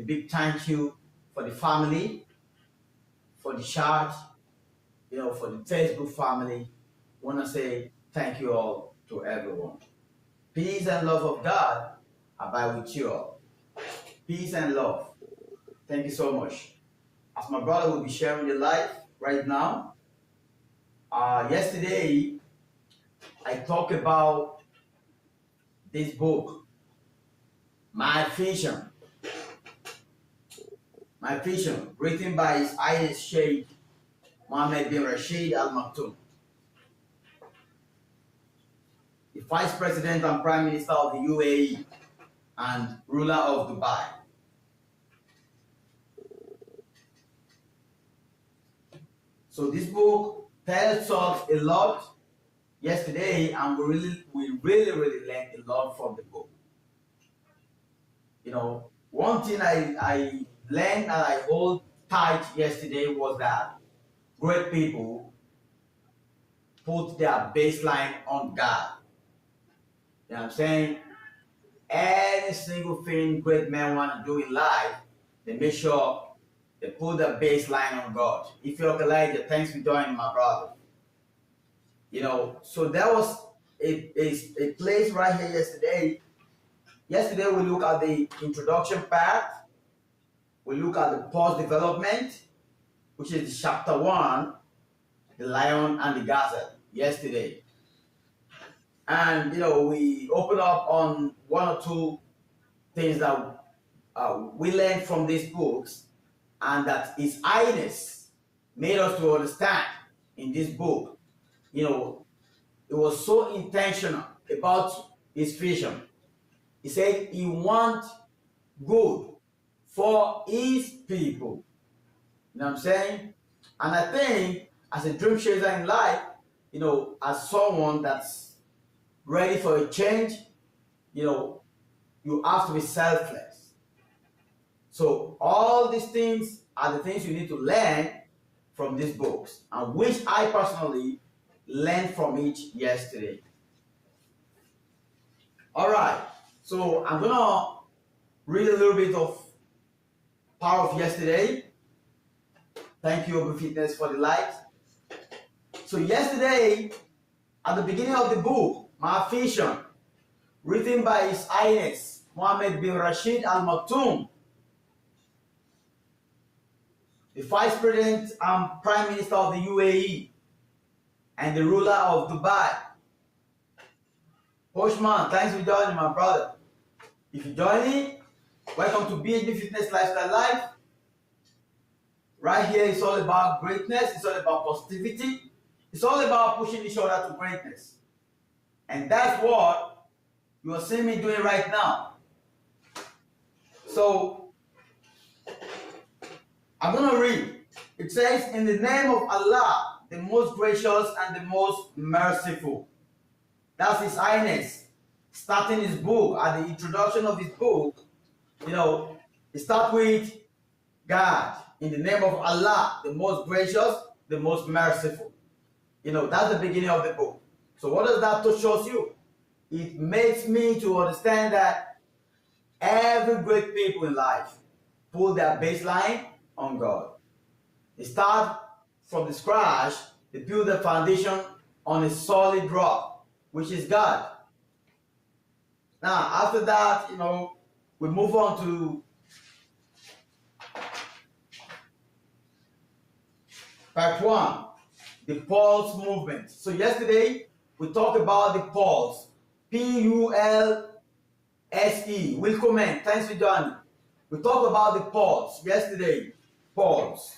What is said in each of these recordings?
big thank you for the family, for the church, for the Facebook family. I want to say thank you all to everyone. Peace and love of God abide with you all. Peace and love. Thank you so much. As my brother will be sharing the life right now, yesterday I talked about this book, My Vision, written by His Highness Sheikh Mohammed bin Rashid Al Maktoum, the Vice President and Prime Minister of the UAE and ruler of Dubai. So this book tells us a lot yesterday, and we really learned a lot from the book. One thing I learned and I hold tight yesterday was that great people put their baseline on God. You know what I'm saying? Any single thing great men want to do in life, they make sure they put the baseline on God. If you're Elijah, thanks for joining, my brother. So there was a place right here yesterday. Yesterday we look at the introduction part. We look at the post development, which is chapter 1, the lion and the gazelle, yesterday. And we open up on one or two things that we learned from these books, and that His Highness made us to understand in this book. It was so intentional about His vision. He said He wants good for His people. You know what I'm saying? And I think as a dream chaser in life, as someone that's ready for a change, you have to be selfless. So all these things are the things you need to learn from these books, and which I personally learned from it yesterday. All right, so I'm gonna read a little bit of part of yesterday. Thank you, Bhbfitness, for the light. So yesterday, at the beginning of the book, My Vision, written by His Highness Mohammed bin Rashid Al Maktoum, the Vice President and Prime Minister of the UAE and the ruler of Dubai. Postman, thanks for joining, my brother. If you're joining, welcome to Bhbfitness Lifestyle Life. Right here, it's all about greatness. It's all about positivity. It's all about pushing each other to greatness. And that's what you are seeing me doing right now. So, I'm going to read. It says, in the name of Allah, the most gracious and the most merciful. That's His Highness starting his book. At the introduction of his book, it starts with God. In the name of Allah, the most gracious, the most merciful. That's the beginning of the book. So what does that show you? It makes me to understand that every great people in life put their baseline on God. They start from the scratch. They build the foundation on a solid rock, which is God. Now, after that, we move on to part 1, the pulse movement. So yesterday, we talked about the pulse. P-U-L-S-E. Willkommen. Thanks for joining. We talked about the pulse yesterday. Pulse.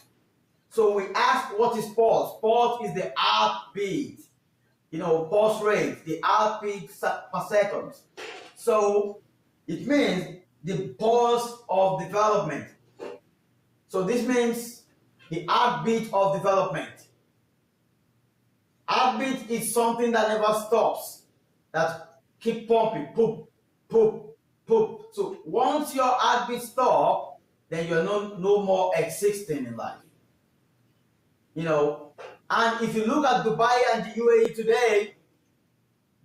So we asked, what is pulse? Pulse is the heartbeat. Pulse rate, the heartbeat per second. So it means the pulse of development. So this means the heartbeat of development. Heartbeat is something that never stops, that keep pumping, poop, poop, poop. So once your heartbeat stops, then you're no more existing in life. And if you look at Dubai and the UAE today,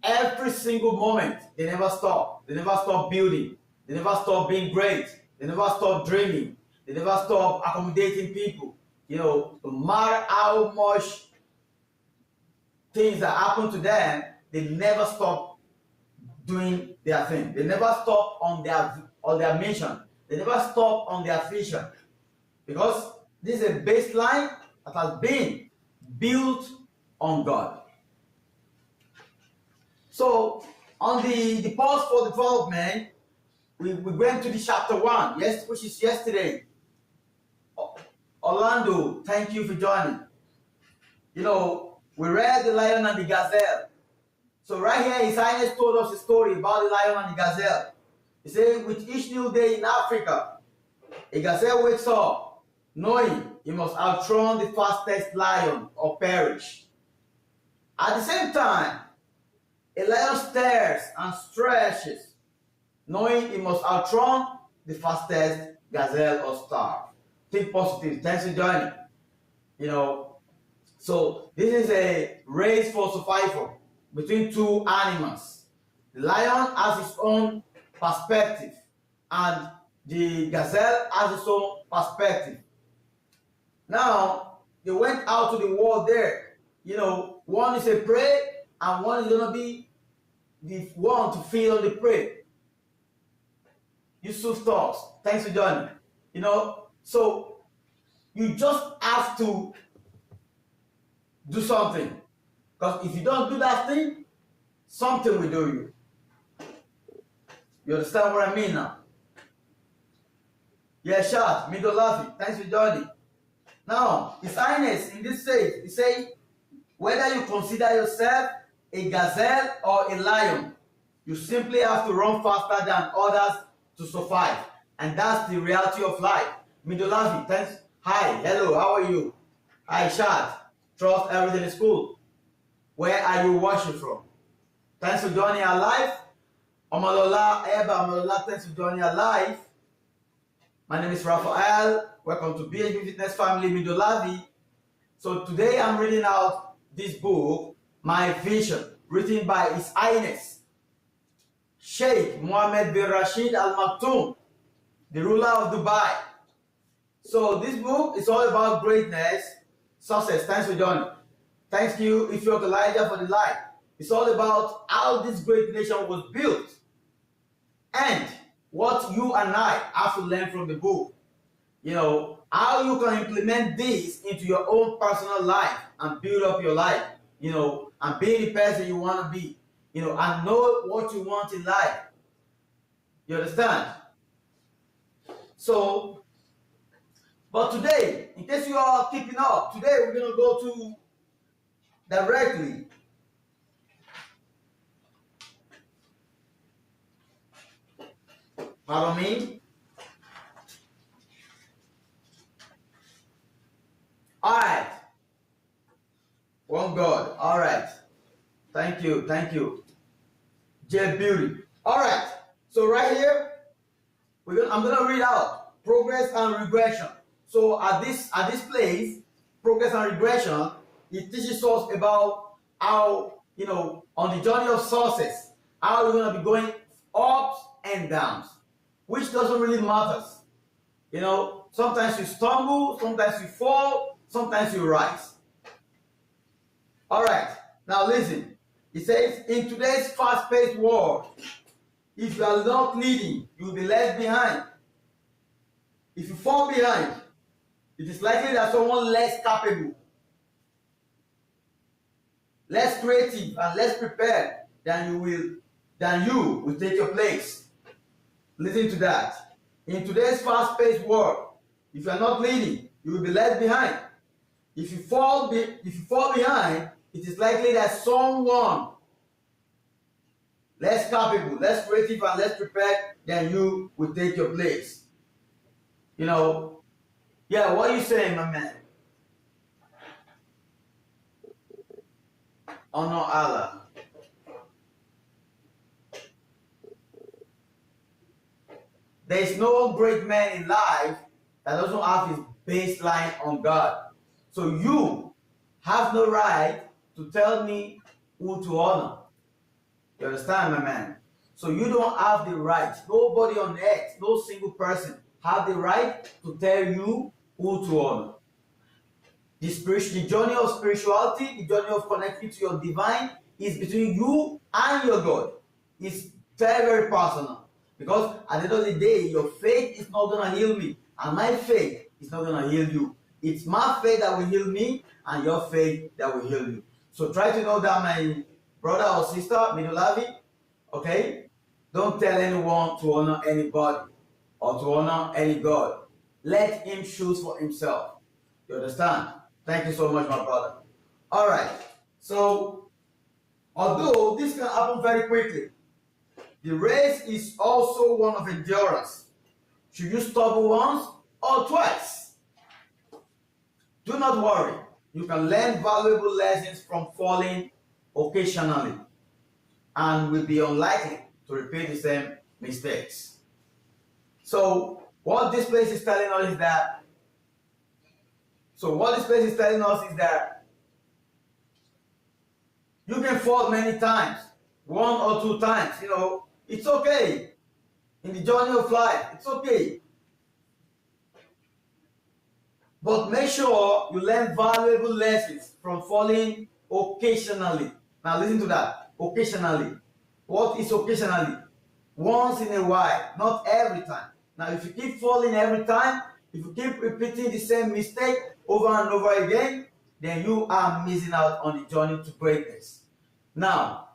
every single moment, they never stop. They never stop building. They never stop being great. They never stop dreaming. They never stop accommodating people. You know, no matter how much things that happen to them, they never stop doing their thing. They never stop on their mission. They never stop on their vision. Because this is a baseline that has been built on God. So on the pause for development, we went to the chapter 1, yes, which is yesterday. Orlando, thank you for joining. You know, we read the lion and the gazelle. So right here, His Highness told us a story about the lion and the gazelle. He said, with each new day in Africa, a gazelle wakes up, knowing he must outrun the fastest lion or perish. At the same time, a lion stares and stretches, knowing he must outrun the fastest gazelle or starve. Think positive. Thanks for joining. You know, so this is a race for survival between two animals. The lion has its own perspective, and the gazelle has its own perspective. Now, they went out to the world there. You know, one is a prey, and one is going to be the one to feed on the prey. Yusuf talks. Thanks for joining. You know, so you just have to do something. Because if you don't do that thing, something will do you. You understand what I mean now? Yeah, Shad, Middle Laughing. Thanks for joining. Now, His Highness in this stage, he says, whether you consider yourself a gazelle or a lion, you simply have to run faster than others to survive. And that's the reality of life. Midolavi, thanks. Hi, hello, how are you? Hi, Shad. Trust everything is cool. Where are you watching from? Thanks for joining our live. Omalola, Eba, Omalola, thanks for joining our live. My name is Raphael. Welcome to Bhbfitness family, Midolavi. So today I'm reading out this book, My Vision, written by His Highness Sheikh Mohammed bin Rashid Al Maktoum, the ruler of Dubai. So this book is all about greatness, success. Thanks for joining. Thank you, Ifyok Elijah, for the light. It's all about how this great nation was built and what you and I have to learn from the book. You know, how you can implement this into your own personal life and build up your life, you know, and be the person you want to be, you know, and know what you want in life. You understand? So, but today, in case you are keeping up, today we're going to go to directly follow me. All right. One God. All right. Thank you. Thank you. J Beauty. All right. So right here, I'm gonna read out progress and regression. So at this place, progress and regression, it teaches us about how, you know, on the journey of success, how we're gonna be going ups and downs, which doesn't really matter. You know, sometimes you stumble, sometimes you fall, sometimes you rise. All right, now listen. It says, in today's fast-paced world, if you are not leading, you will be left behind. If you fall behind, it is likely that someone less capable, less creative, and less prepared than you will take your place. Listen to that. In today's fast-paced world, if you are not leading, you will be left behind. If you fall behind, it is likely that someone less capable, less creative, and less prepared than you will take your place. You know, yeah, what are you saying, my man? Honor Allah. There is no great man in life that doesn't have his baseline on God. So you have no right to tell me who to honor. You understand, my man? So you don't have the right. Nobody on earth, no single person have the right to tell you who to honor. The journey of spirituality, the journey of connecting to your divine is between you and your God. It's very, very personal. Because at the end of the day, your faith is not going to heal me. And my faith is not going to heal you. It's my faith that will heal me and your faith that will heal you. So try to know that, my brother or sister, Midolavi, okay? Don't tell anyone to honor anybody or to honor any God. Let him choose for himself. You understand? Thank you so much, my brother. All right. So, although this can happen very quickly, the race is also one of endurance. Should you stumble once or twice? Do not worry. You can learn valuable lessons from falling occasionally and will be unlikely to repeat the same mistakes. So, what this place is telling us is that you can fall many times, 1 or 2 times, it's okay. In the journey of life, it's okay. But make sure you learn valuable lessons from falling occasionally. Now listen to that, occasionally. What is occasionally? Once in a while, not every time. Now if you keep falling every time, if you keep repeating the same mistake over and over again, then you are missing out on the journey to greatness. Now,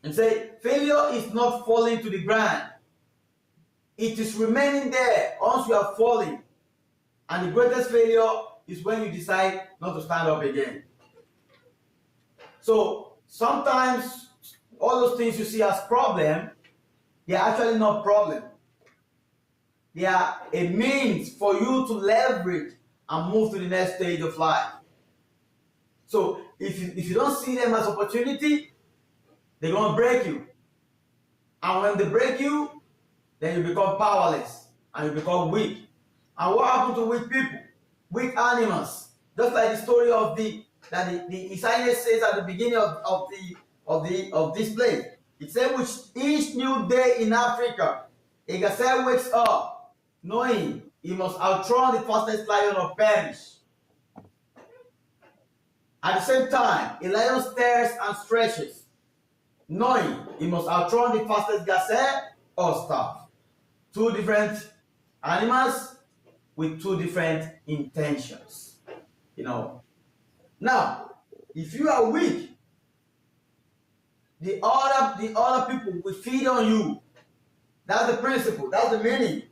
and say, failure is not falling to the ground. It is remaining there once you are falling. And the greatest failure is when you decide not to stand up again. So, sometimes all those things you see as problem, they are actually not problem. They are a means for you to leverage and move to the next stage of life. So if you don't see them as opportunity, they're going to break you. And when they break you, then you become powerless and you become weak. And what happened to weak people? Weak animals. Just like the story of the Isaiah says at the beginning of this place. It said, which each new day in Africa, a gazelle wakes up, knowing he must outrun the fastest lion or perish. At the same time, a lion stares and stretches, knowing he must outrun the fastest gazelle or starve. 2 different animals with 2 different intentions. Now, if you are weak, the other people will feed on you. That's the principle. That's the meaning.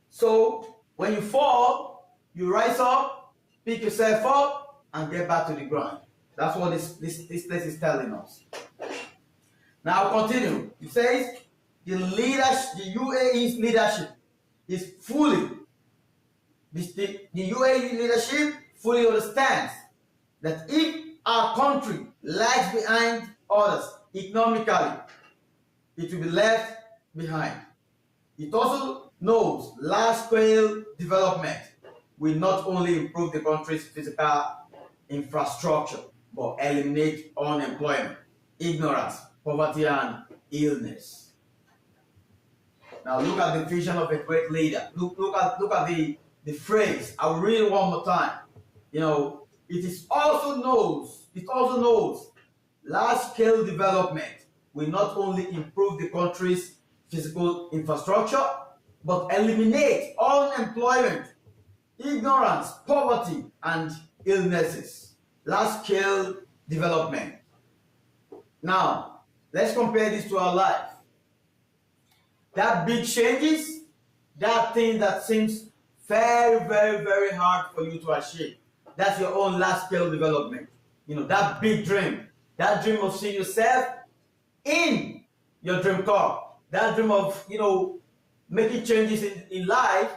So when you fall, you rise up, pick yourself up, and get back to the ground. That's what this place is telling us. Now continue. It says the UAE's leadership is fully. The UAE leadership fully understands that if our country lags behind others economically, it will be left behind. It also knows large-scale development will not only improve the country's physical infrastructure, but eliminate unemployment, ignorance, poverty, and illness. Now look at the vision of a great leader. Look at the phrase. I'll read it one more time. It also knows large-scale development will not only improve the country's physical infrastructure, but eliminate unemployment, ignorance, poverty, and illnesses. Large-scale development. Now, let's compare this to our life. That big changes, that thing that seems very, very, very hard for you to achieve. That's your own large-scale development. That big dream. That dream of seeing yourself in your dream car. That dream of, making changes in life.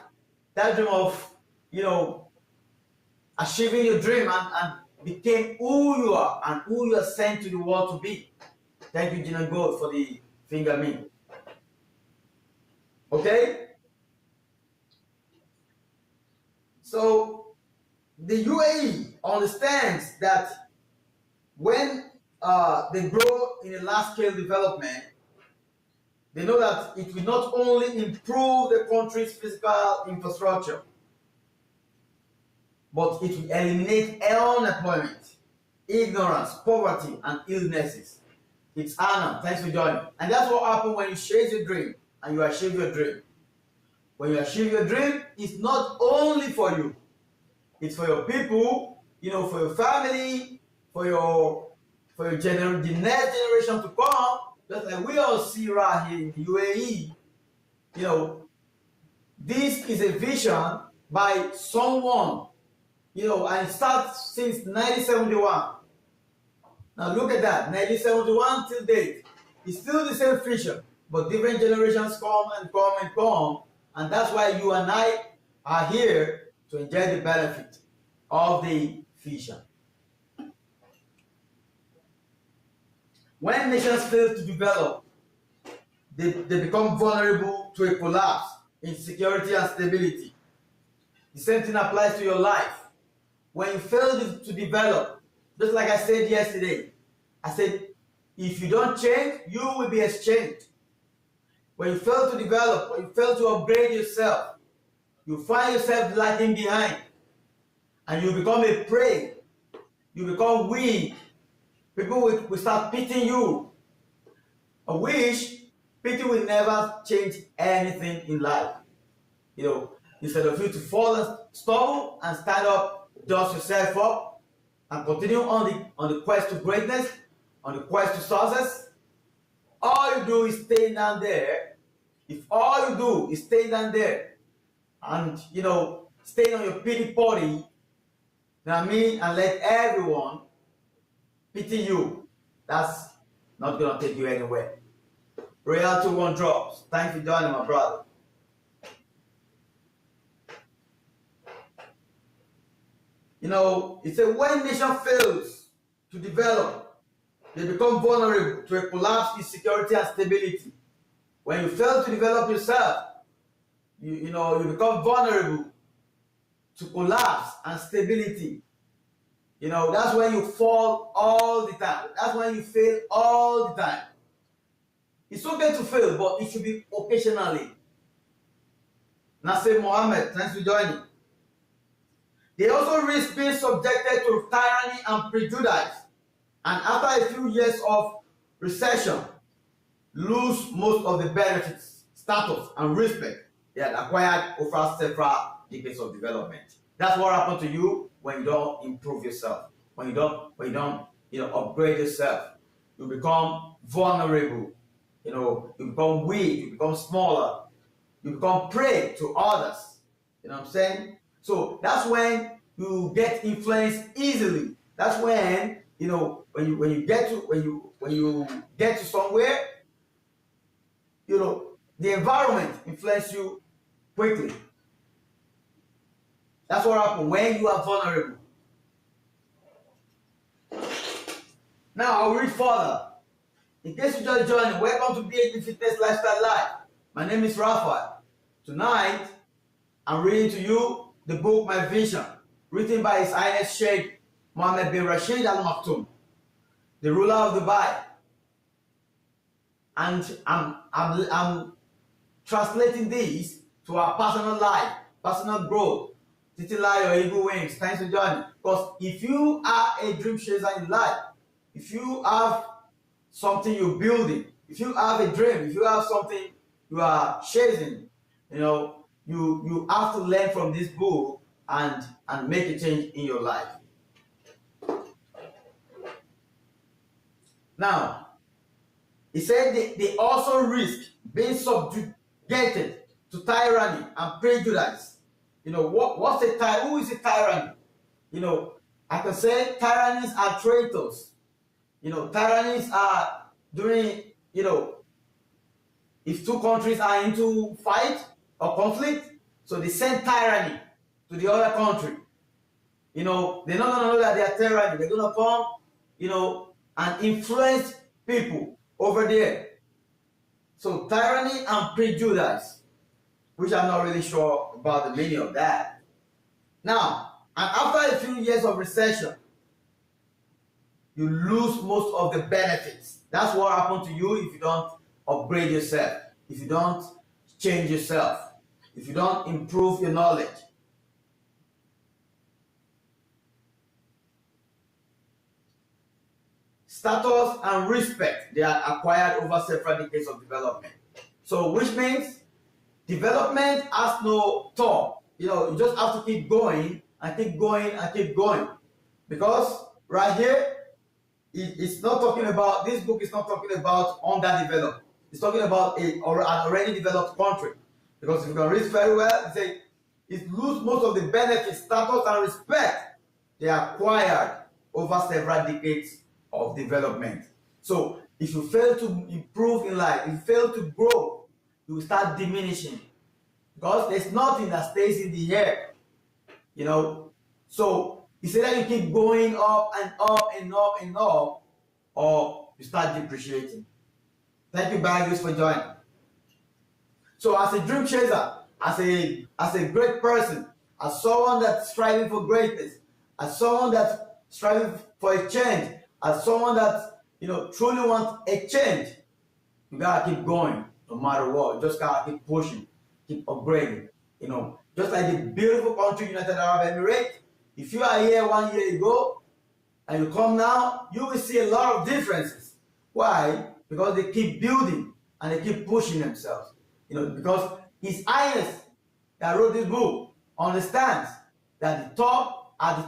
That dream of, achieving your dream and became who you are and who you are sent to the world to be. Thank you, Gina God, for the finger me. Okay? So, the UAE understands that when they grow in a large-scale development, They know that it will not only improve the country's physical infrastructure, but it will eliminate unemployment, ignorance, poverty, and illnesses. It's Anna. Thanks for joining. And that's what happens when you chase your dream and you achieve your dream. When you achieve your dream, it's not only for you. It's for your people, for your family, for the next generation to come. Just like we all see right here in the UAE. This is a vision by someone, and it starts since 1971. Now look at that, 1971 till date. It's still the same vision, but different generations come and come and come. And that's why you and I are here to enjoy the benefit of the vision. When nations fail to develop, they become vulnerable to a collapse in security and stability. The same thing applies to your life. When you fail to develop, just like I said yesterday, I said, if you don't change, you will be exchanged. When you fail to develop, when you fail to upgrade yourself, you find yourself lagging behind. And you become a prey. You become weak. People will start pitying you. I wish pity will never change anything in life. Instead of you to fall and stumble and stand up, dust yourself up, and continue on the quest to greatness, on the quest to success, all you do is stay down there. If all you do is stay down there and, stay on your pity party, and let everyone pity you, that's not going to take you anywhere. Royal 21 drops. Thanks for joining, my brother. It said when nation fails to develop, they become vulnerable to a collapse in security and stability. When you fail to develop yourself, you become vulnerable to collapse and stability. That's when you fall all the time. That's when you fail all the time. It's okay to fail, but it should be occasionally. Nasir Mohammed, thanks for joining. They also risk being subjected to tyranny and prejudice, and after a few years of recession, lose most of the benefits, status, and respect they had acquired over several decades of development. That's what happened to you when you don't improve yourself, when you don't upgrade yourself. You become vulnerable. You become weak. You become smaller. You become prey to others. You know what I'm saying? So that's when you get influenced easily. That's when when you get to somewhere, the environment influences you quickly. That's what happens when you are vulnerable. Now I'll read further. In case you just joined, welcome to Bhbfitness Lifestyle Live. My name is Raphael. Tonight, I'm reading to you the book My Vision, written by His Highness Sheikh Mohammed bin Rashid Al Maktoum, the ruler of Dubai. And I'm translating this to our personal life, personal growth. Titila your eagle wings. Thanks for joining. Because if you are a dream chaser in life, if you have something you're building, if you have a dream, if you have something you are chasing, you have to learn from this book and make a change in your life. Now, he said they also risk being subjugated to tyranny and prejudice. What's a tyranny? Who is a tyranny? I can say tyrannies are traitors. Tyrannies are during, if two countries are into fight or conflict, so they send tyranny to the other country. They're not going to know that they are tyranny. They're going to come, and influence people over there. So tyranny and prejudice, which I'm not really sure about the meaning of that. Now, and after a few years of recession, you lose most of the benefits. That's what happened to you if you don't upgrade yourself. if you don't change yourself, if you don't improve your knowledge. Status and respect, they are acquired over several decades of development. So which means development has no top. You just have to keep going and keep going and keep going. Because right here, it's not talking about, this book is not talking about underdeveloped. It's talking about an already developed country. Because if you can read very well, it says it loses most of the benefits, status, and respect they acquired over several decades of development. So if you fail to improve in life, if you fail to grow, you will start diminishing. Because there's nothing that stays in the air. So it's either you keep going up and up and up and up, or you start depreciating. Thank you, Bagus, for joining. So as a dream chaser, as a great person, as someone that's striving for greatness, as someone that's striving for a change, as someone that truly wants a change, you gotta keep going no matter what. You just gotta keep pushing, keep upgrading. Just like the beautiful country United Arab Emirates. If you are here 1 year ago and you come now, you will see a lot of differences. Why? Because they keep building and they keep pushing themselves. Because His Highness that wrote this book understands that at the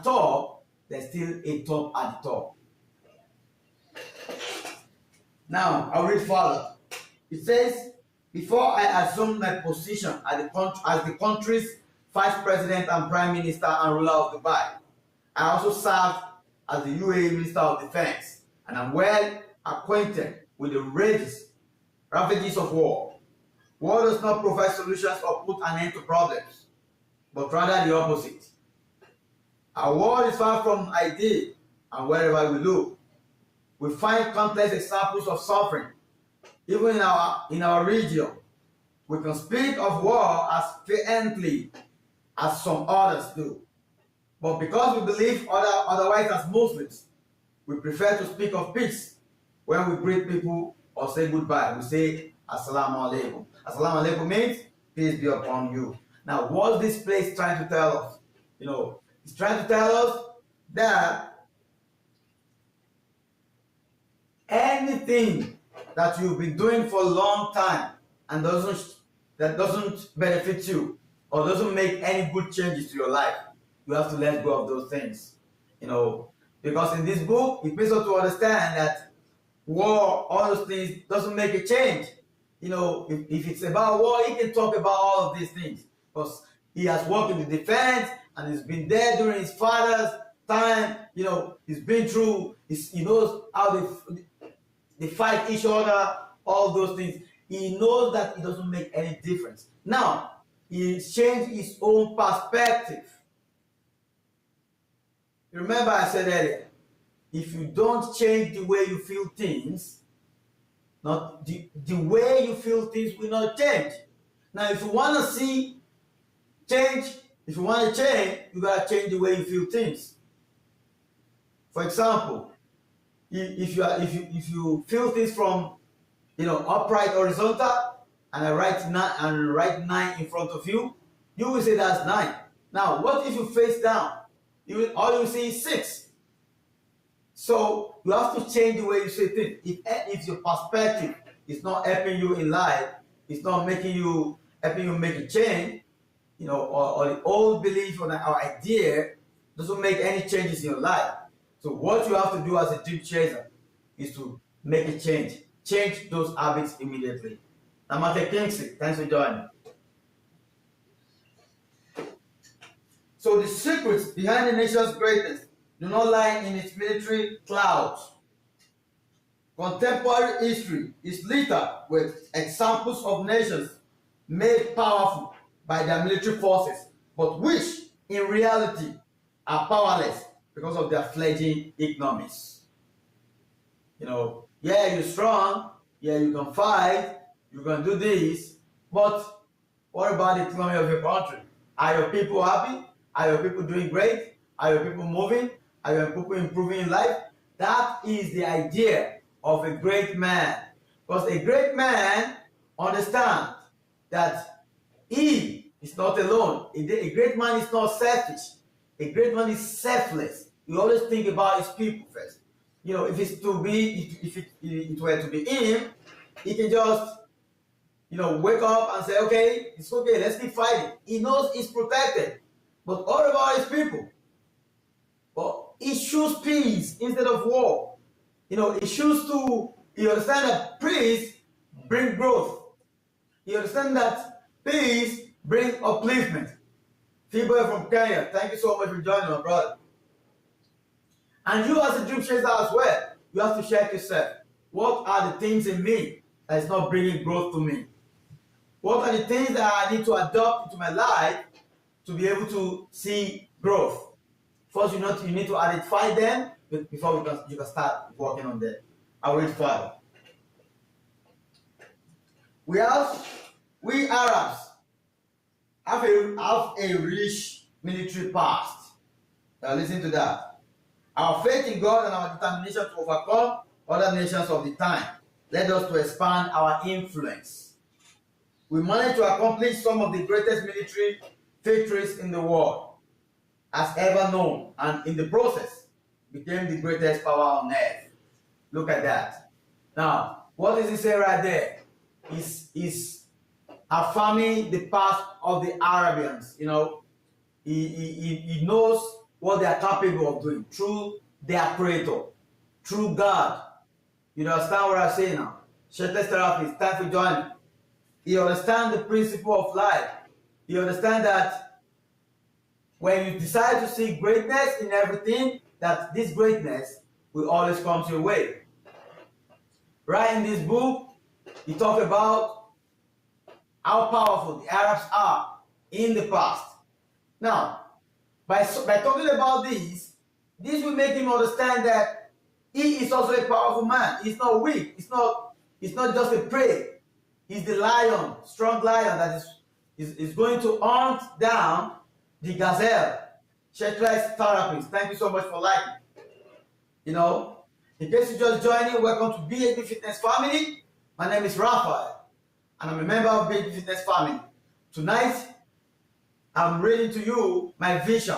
top, there's still a top at the top. Now, I'll read further. It says, before I assumed my position as the country's Vice President and Prime Minister and ruler of Dubai, I also served as the UAE Minister of Defense, and I'm well acquainted with the ravages of war. War does not provide solutions or put an end to problems, but rather the opposite. Our world is far from ideal, and wherever we look, we find countless examples of suffering. Even in our region, we can speak of war as vehemently as some others do. But because we believe otherwise as Muslims, we prefer to speak of peace. When we greet people or say goodbye, we say Assalamu alaikum. Assalamu alaikum means peace be upon you. Now, what's this place trying to tell us? It's trying to tell us that anything that you've been doing for a long time and that doesn't benefit you or doesn't make any good changes to your life, you have to let go of those things. Because in this book, it makes us to understand that war, all those things, doesn't make a change. If it's about war, he can talk about all of these things because he has worked in the defense and he's been there during his father's time. He's been through. He knows how they fight each other. All those things. He knows that it doesn't make any difference. Now he changed his own perspective. Remember, I said earlier, if you don't change the way you feel things, not the way you feel things will not change. Now, if you want to see change, if you want to change, you gotta change the way you feel things. For example, if you feel things from upright horizontal, and I write 9 in front of you, you will say that's 9. Now, what if you face down? All you see is 6. So you have to change the way you say things. If your perspective is not helping you in life, it's not helping you make a change, or the old belief or our idea doesn't make any changes in your life. So what you have to do as a dream chaser is to make a change. Change those habits immediately. Namate Kingsley, thanks for joining. So the secrets behind the nation's greatness do not lie in its military clouds. Contemporary history is littered with examples of nations made powerful by their military forces, but which in reality are powerless because of their fledgling economies. Yeah, you're strong, yeah, you can fight, you can do this, but what about the economy of your country? Are your people happy? Are your people doing great? Are your people moving? Are your people improving in life? That is the idea of a great man. Because a great man understand that he is not alone. A great man is not selfish. A great man is selfless. He always think about his people first. You know, if it's to be, if it were to be him, he can just, you know, wake up and say, okay, it's okay, let's keep fighting. He knows he's protected. But all about his people. But he chooses peace instead of war. You know, he chooses to, you understand that peace brings growth. You understand that peace brings upliftment. People from Kenya, thank you so much for joining, my brother. And you as a dream chaser as well, you have to check yourself. What are the things in me that is not bringing growth to me? What are the things that I need to adopt into my life to be able to see growth? First, you need to identify them before you can start working on them. I'll read further. We Arabs have a rich military past. Now listen to that. Our faith in God and our determination to overcome other nations of the time led us to expand our influence. We managed to accomplish some of the greatest military victories in the world as ever known, and in the process became the greatest power on earth. Look at that. Now, what does it say right there? Is affirming the past of the Arabians. You know, he knows what they are capable of doing through their creator, through God. You understand what I say now? Shirtless therapist, thanks for joining. He understands the principle of life. He understands that when you decide to see greatness in everything, that this greatness will always come to your way. Right in this book, he talks about how powerful the Arabs are in the past. Now, by talking about this will make him understand that he is also a powerful man. He's not weak. He's not just a prey. He's the lion, strong lion that is going to hunt down the gazelle. Shirtless therapist, thank you so much for liking. You know, in case you just joining, welcome to Bhbfitness family. My name is Raphael, and I'm a member of Bhbfitness family. Tonight, I'm reading to you my vision,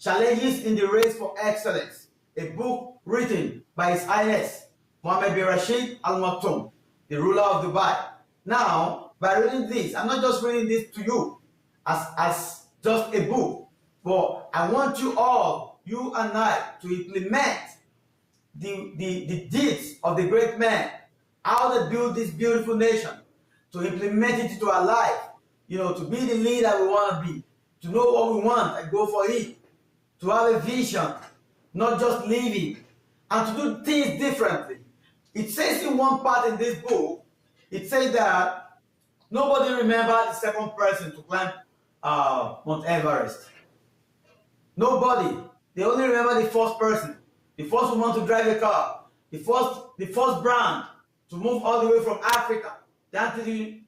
Challenges in the Race for Excellence, a book written by His Highness Mohammed bin Rashid Al Maktoum, the ruler of Dubai. Now, by reading this, I'm not just reading this to you as just a book, but I want you all, you and I, to implement the deeds of the great men, how they built this beautiful nation, to implement it into our life, you know, to be the leader we want to be, to know what we want and go for it, to have a vision, not just living, and to do things differently. It says in one part in this book, it says that nobody remembers the second person to climb Mount Everest. Nobody. They only remember the first person, the first woman to drive a car, the first brand to move all the way from Africa down to the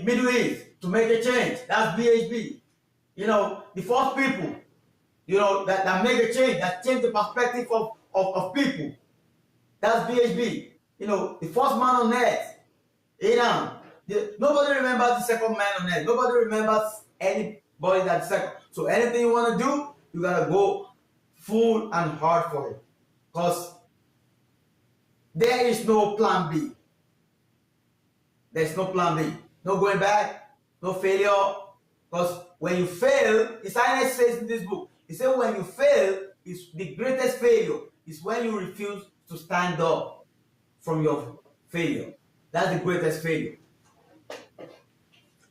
Middle East to make a change. That's BHB. You know, the first people, you know, that make a change, that change the perspective of people. That's BHB. You know, the first man on earth. You know, nobody remembers the second man on earth. Nobody remembers anybody that's second. So anything you want to do, you gotta go full and hard for it. Because there is no plan B. There's no plan B. No going back, no failure. Because when you fail, His Highness says in this book, he said when you fail, is the greatest failure is when you refuse to stand up from your failure. That's the greatest failure.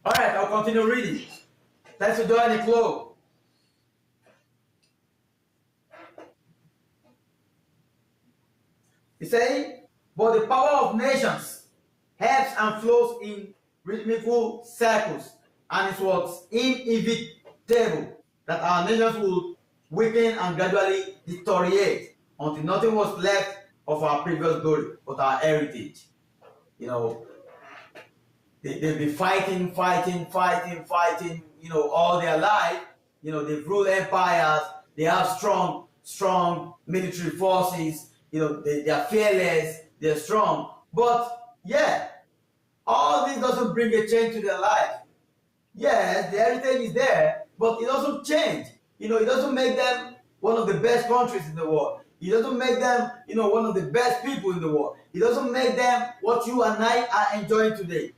All right, I'll continue reading. Thanks for joining the club. He said, but the power of nations ebbs and flows in rhythmical circles, and it was inevitable that our nations would weaken and gradually deteriorate until nothing was left of our previous glory but our heritage. You know, they've been fighting, you know, all their life. You know, they've ruled empires, they have strong military forces, you know, they are fearless, they're strong. But, yeah, All this doesn't bring a change to their life. Yes, the heritage is there, but it doesn't change. It doesn't make them one of the best countries in the world. It doesn't make them, one of the best people in the world. It doesn't make them what you and I are enjoying today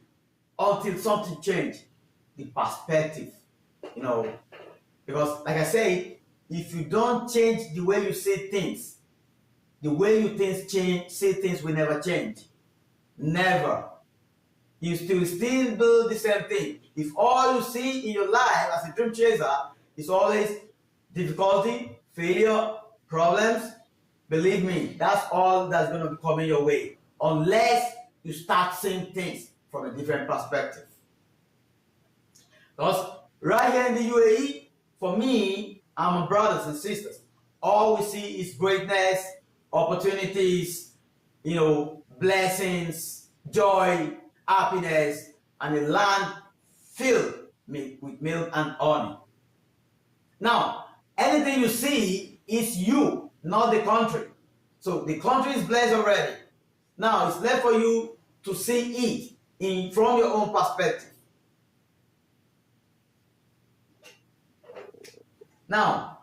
until something changes. The perspective, because like I say, if you don't change the way you see things, the way you see things will never change. Never. You still do the same thing. If all you see in your life as a dream chaser is always difficulty, failure, problems, believe me, that's all that's going to be coming your way, unless you start seeing things from a different perspective. Because right here in the UAE, for me and my brothers and sisters, all we see is greatness, opportunities, blessings, joy, happiness, and a land filled with milk and honey. Now, anything you see is you, not the country. So the country is blessed already. Now it's left for you to see it from your own perspective. Now,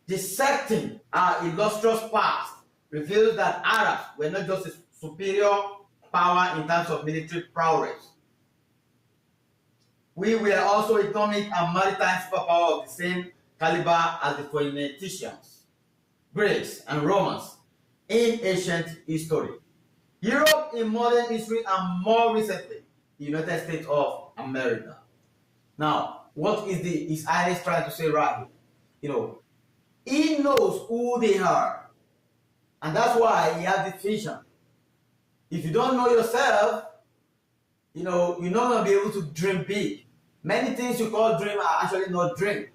dissecting our illustrious past reveals that Arabs were not just a superior power in terms of military prowess. We were also economic and maritime superpower of the same caliber as the Phoenicians, Greeks, and Romans in ancient history. Europe in modern history, and more recently, the United States of America. Now, what is His Highness trying to say right here? He knows who they are, and that's why he has this vision. If you don't know yourself, you're not going to be able to dream big. Many things you call dream are actually not dream.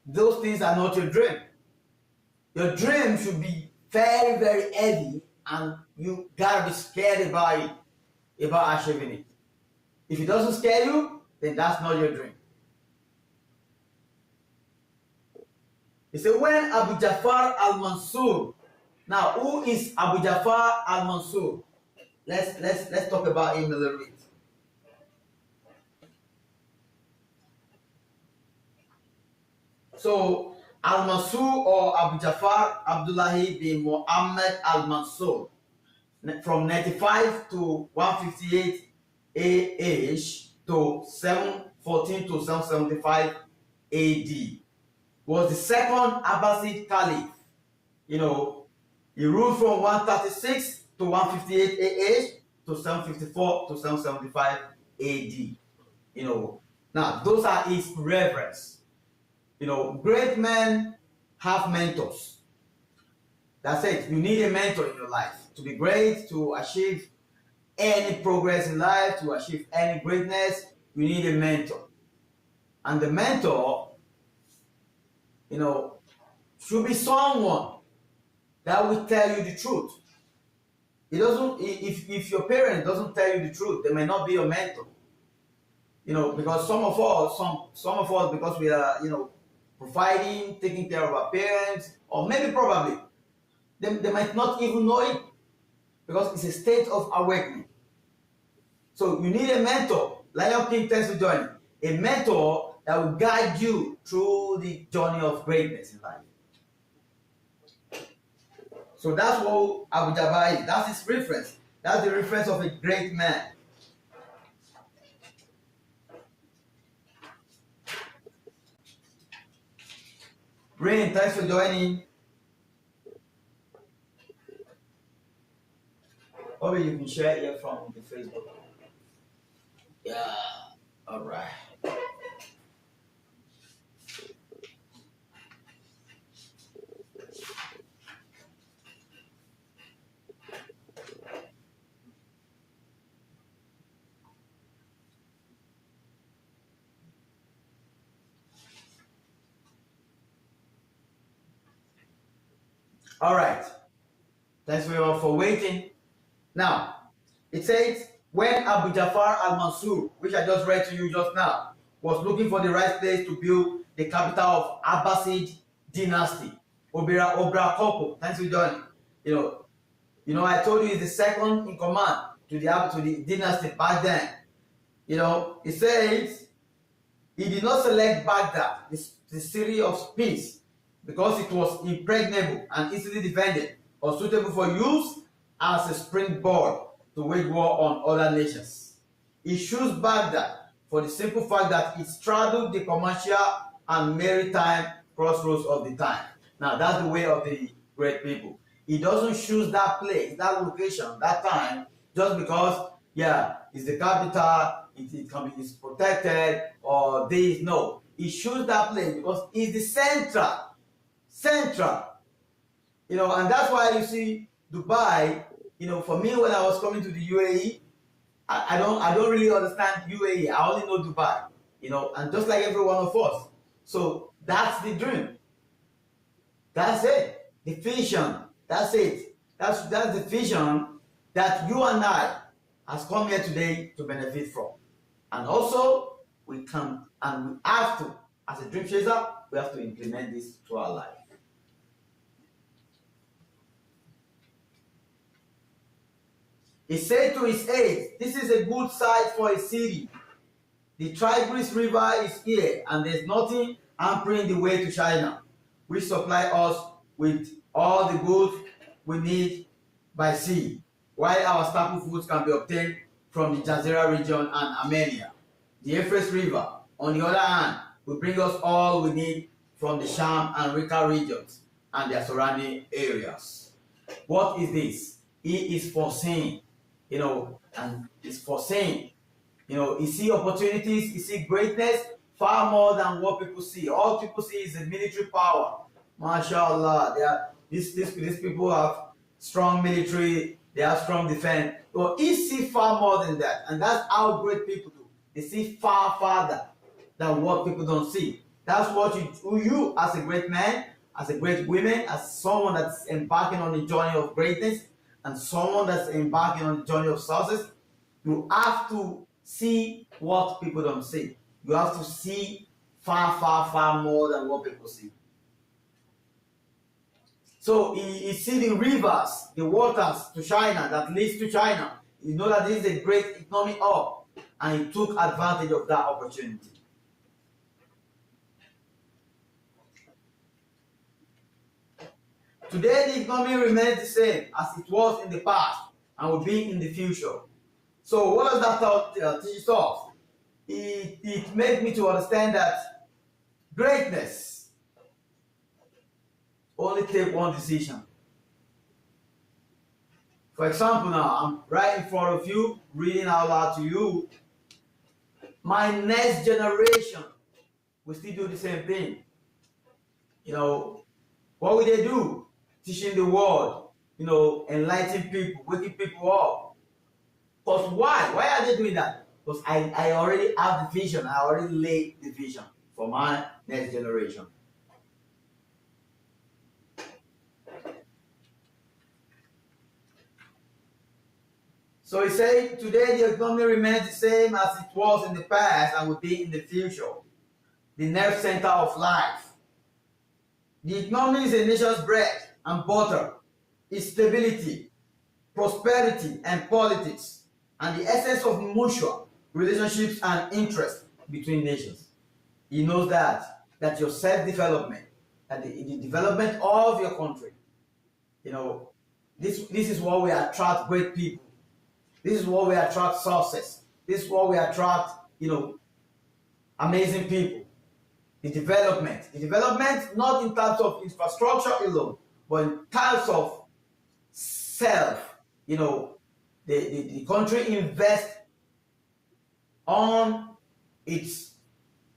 Those things are not your dream. Your dream should be very, very heavy, and you gotta be scared about it, about achieving it. If it doesn't scare you, then that's not your dream. He said, when Abu Ja'far al-Mansur. Now, who is Abu Ja'far al-Mansur? Let's talk about him a little bit. So, al-Mansur, or Abu Ja'far Abdullahi bin Muhammad al-Mansur, from 95 to 158 AH to 714 to 775 AD, was the second Abbasid Caliph. He ruled from 136 to 158 AH to 754 to 775 AD. Now those are his reference. Great men have mentors. That's it. You need a mentor in your life to be great, to achieve any progress in life, to achieve any greatness. You need a mentor, and the mentor, should be someone that will tell you the truth. It doesn't. If your parent doesn't tell you the truth, they may not be your mentor. Because some of us, because we are, providing, taking care of our parents, or maybe probably, they might not even know it, because it's a state of awakening. So you need a mentor. Lion King tends to join a mentor that will guide you through the journey of greatness in life. So that's what Abu Ja'far is. That's his reference. That's the reference of a great man. Rain, thanks for joining. Or you can share here from the Facebook. Yeah, all right. All right. Thanks very much for waiting. Now, it says, when Abu Ja'far al-Mansur, which I just read to you just now, was looking for the right place to build the capital of Abbasid dynasty, Obra Koko. Thanks for joining. I told you he's the second in command to the dynasty back then. It says he did not select Baghdad, the city of peace, because it was impregnable and easily defended, or suitable for use as a springboard to wage war on other nations. He chose Baghdad for the simple fact that it straddled the commercial and maritime crossroads of the time. Now, that's the way of the great people. He doesn't choose that place, that location, that time, just because, yeah, it's the capital, it's protected, or this. No, he chooses that place because it's the central. And that's why you see Dubai. For me, when I was coming to the UAE, I don't really understand UAE. I only know Dubai. And just like every one of us. So that's the dream. That's it. The vision. That's it. That's the vision that you and I has come here today to benefit from. And also, we can and we have to, as a dream chaser, we have to implement this to our life. He said to his aides, "This is a good site for a city. The Tigris River is here, and there's nothing hampering the way to China, which supply us with all the goods we need by sea, while our staple foods can be obtained from the Jazeera region and Armenia. The Euphrates River, on the other hand, will bring us all we need from the Sham and Rika regions and their surrounding areas." What is this? He is foreseeing, and is foreseeing. You see opportunities, you see greatness far more than what people see. All people see is a military power. MashaAllah, these people have strong military, they have strong defense. But he sees far more than that, and that's how great people do. They see far farther than what people don't see. That's what you as a great man, as a great woman, as someone that's embarking on the journey of greatness, and someone that's embarking on the journey of success, you have to see what people don't see. You have to see far, far, far more than what people see. So he see the rivers, the waters to China that leads to China. You know that this is a great economic hub, and he took advantage of that opportunity. Today, the economy remains the same as it was in the past and will be in the future. So what does that teach us? It made me to understand that greatness only take one decision. For example, now I'm right in front of you, reading out loud to you. My next generation will still do the same thing. What will they do? Teaching the world, enlightening people, waking people up. Because why? Why are they doing that? Because I already have the vision. I already laid the vision for my next generation. So he said, today the economy remains the same as it was in the past and will be in the future. The nerve center of life. The economy is a nation's bread and butter, its stability, prosperity, and politics, and the essence of mutual relationships and interest between nations. He knows that your self-development, and the development of your country, this is what we attract great people. This is what we attract success. This is what we attract, amazing people. The development not in terms of infrastructure alone, but in terms of self. The country invests on its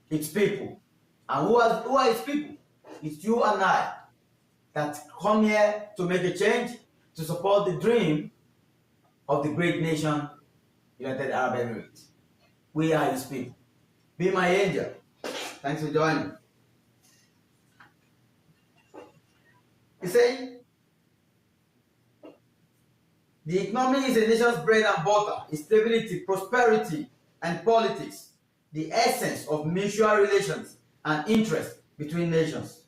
people. And who are its people? It's you and I that come here to make a change, to support the dream of the great nation, United Arab Emirates. We are his people. Be my angel. Thanks for joining. He said, the economy is a nation's bread and butter, its stability, prosperity, and politics, the essence of mutual relations and interest between nations.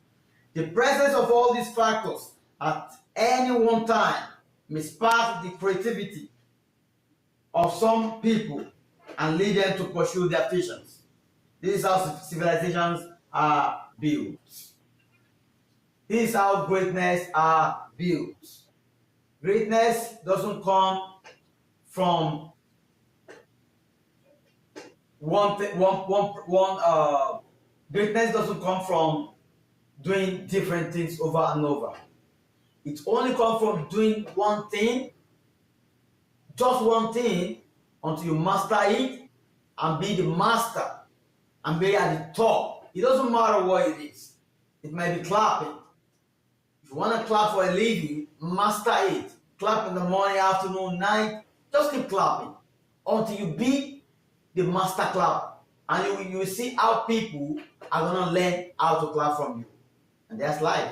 The presence of all these factors at any one time may spark the creativity, of some people and lead them to pursue their visions. This is how civilizations are built. This is how greatness are built. Greatness doesn't come from greatness doesn't come from doing different things over and over. It only comes from doing one thing, just one thing, until you master it and be the master and be at the top. It doesn't matter what it is. It might be clapping. If you want to clap for a living, master it. Clap in the morning, afternoon, night. Just keep clapping until you be the master clapper. And you will see how people are going to learn how to clap from you. And that's life.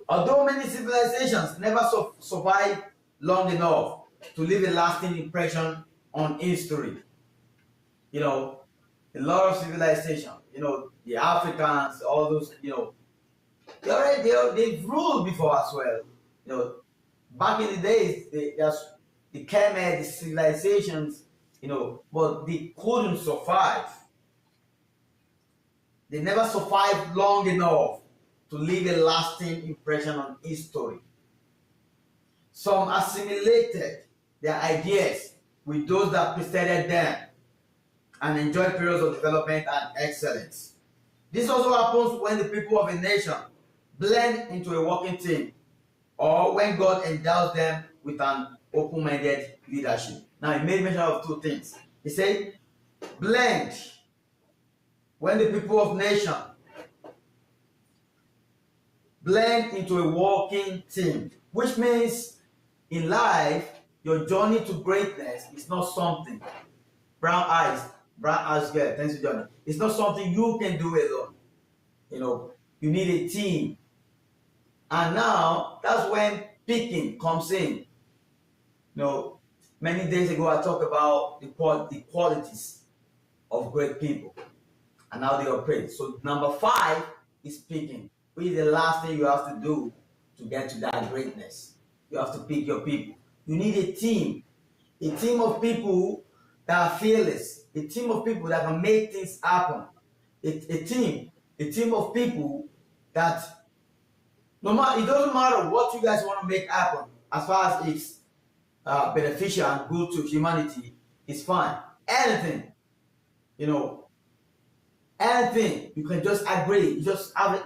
Although many civilizations never survive long enough to leave a lasting impression on history, a lot of civilizations, the Africans, all those, they've ruled before as well. Back in the days, the Kemet, the civilizations, but they couldn't survive. They never survived long enough to leave a lasting impression on history. Some assimilated their ideas with those that preceded them and enjoyed periods of development and excellence. This also happens when the people of a nation blend into a working team, or when God endows them with an open-minded leadership. Now, he made mention of two things. He said, blend, when the people of nation blend into a working team, which means in life, your journey to greatness is not something, brown eyes girl, thanks to Johnny. It's not something you can do alone. You need a team. And now, that's when picking comes in. Many days ago, I talked about the qualities of great people and how they operate. So number 5 is picking, which is the last thing you have to do to get to that greatness. You have to pick your people. You need a team of people that are fearless, a team of people that can make things happen, a team of people that it doesn't matter what you guys want to make happen, as far as it's beneficial and good to humanity, it's fine. Anything, anything, you can just agree. You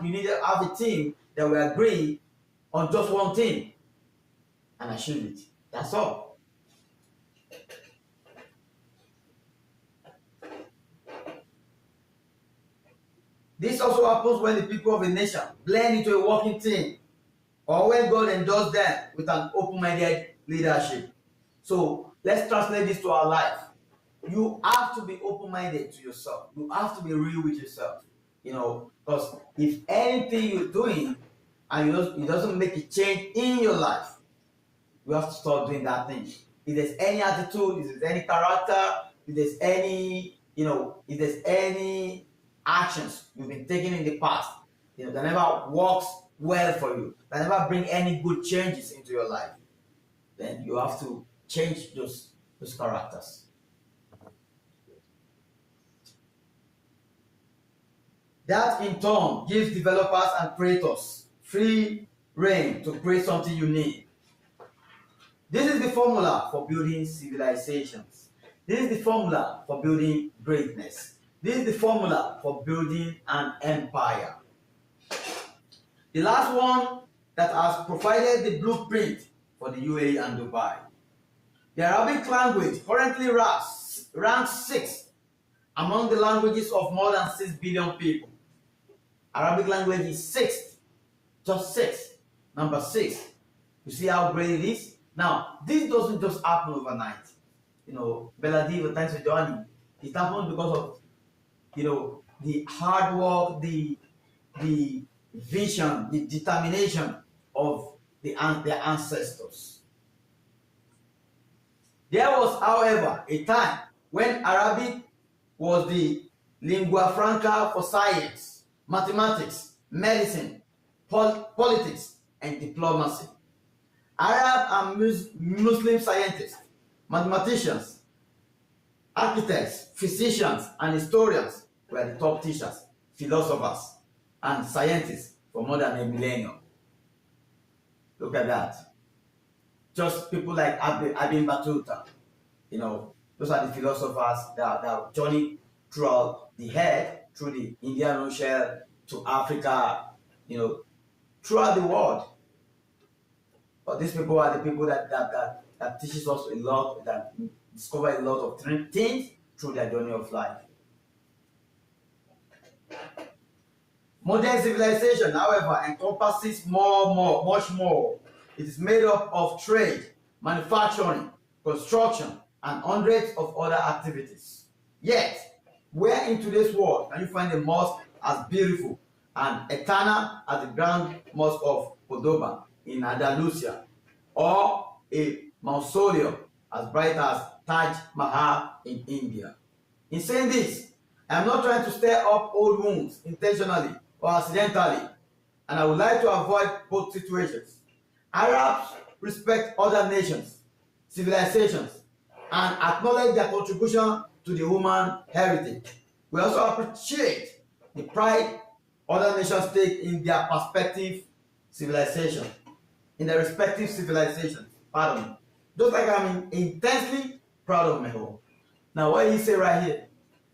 need to have a team that will agree on just one thing and achieve it. That's all. This also happens when the people of a nation blend into a working team, or when God endows them with an open-minded leadership. So let's translate this to our life. You have to be open-minded to yourself. You have to be real with yourself. Because if anything you're doing and it doesn't make a change in your life, you have to start doing that thing. If there's any attitude, if there's any character, if there's any actions you've been taking in the past, that never works well for you, that never bring any good changes into your life, then you have to change those characters. That in turn gives developers and creators free reign to create something unique. This is the formula for building civilizations. This is the formula for building greatness. This is the formula for building an empire. The last one that has provided the blueprint for the UAE and Dubai. The Arabic language currently ranks 6th among the languages of more than 6 billion people. Arabic language is 6th, just 6th, number 6. You see how great it is? Now, this doesn't just happen overnight. Beladiva, thanks for joining. It happens because of the hard work, the vision, the determination of their ancestors. There was, however, a time when Arabic was the lingua franca for science, mathematics, medicine, politics, and diplomacy. Arab and Muslim scientists, mathematicians, architects, physicians, and historians were the top teachers, philosophers, and scientists for more than a millennium. Look at that. Just people like Ibn Battuta, those are the philosophers that journey throughout the head, through the Indian Ocean to Africa, throughout the world. But these people are the people that teaches us a lot, that discover a lot of things through their journey of life. Modern civilization, however, encompasses much more. It is made up of trade, manufacturing, construction, and hundreds of other activities. Yet, where in today's world can you find a mosque as beautiful and eternal as the Grand Mosque of Cordoba in Andalusia, or a mausoleum as bright as Taj Mahal in India? In saying this, I am not trying to stir up old wounds intentionally or accidentally, and I would like to avoid both situations. Arabs respect other nations, civilizations, and acknowledge their contribution to the human heritage. We also appreciate the pride other nations take in their respective civilizations. Pardon me. Just like I'm intensely proud of my home. Now, what he say right here,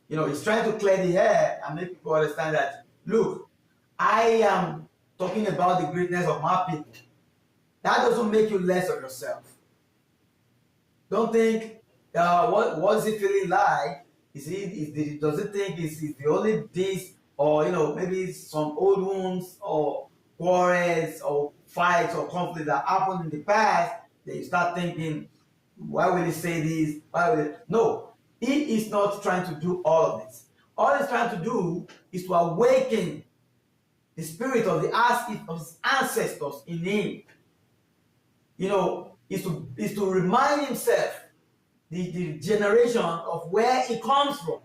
he's trying to clear the air and make people understand that, look, I am talking about the greatness of my people. That doesn't make you less of yourself. Don't think, what is he feeling like? Does it think it's the only this, or maybe some old wounds or quarrels or fights or conflicts that happened in the past, that you start thinking, why will he say this? No, he is not trying to do all of this. All he's trying to do is to awaken the spirit of his ancestors in him. Is to remind himself the generation of where he comes from,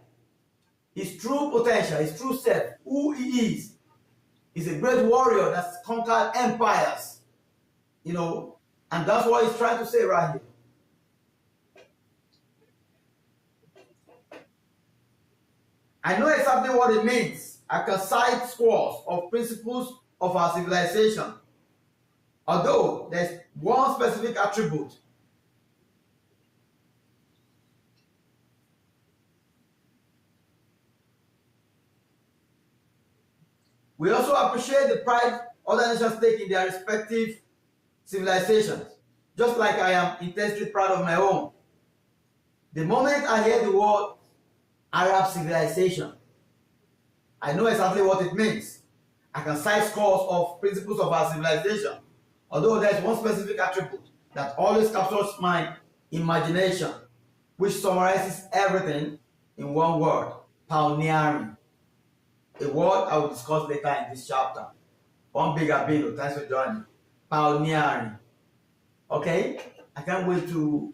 his true potential, his true self, who he is. He's a great warrior that's conquered empires, and that's what he's trying to say right here. I know exactly what it means. I can cite scores of principles of our civilization, although there's one specific attribute we also appreciate the pride other nations take in their respective civilizations, just like I am intensely proud of my own. The moment I hear the word Arab civilization, I know exactly what it means. I can cite scores of principles of our civilization, although there's one specific attribute that always captures my imagination, which summarizes everything in one word: pioneering. A word I will discuss later in this chapter. One big abino, thanks for joining. Pioneering. Okay? I can't wait to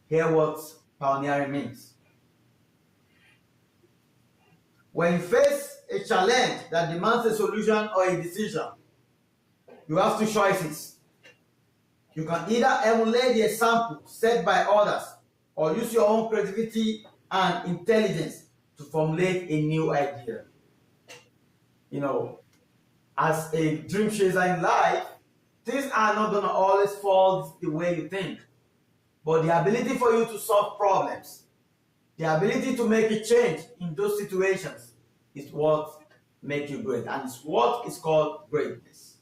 hear what pioneering means. When you face a challenge that demands a solution or a decision, you have two choices. You can either emulate the example set by others or use your own creativity and intelligence to formulate a new idea. As a dream chaser in life, things are not going to always fall the way you think. But the ability for you to solve problems, the ability to make a change in those situations is what makes you great. And it's what is called greatness.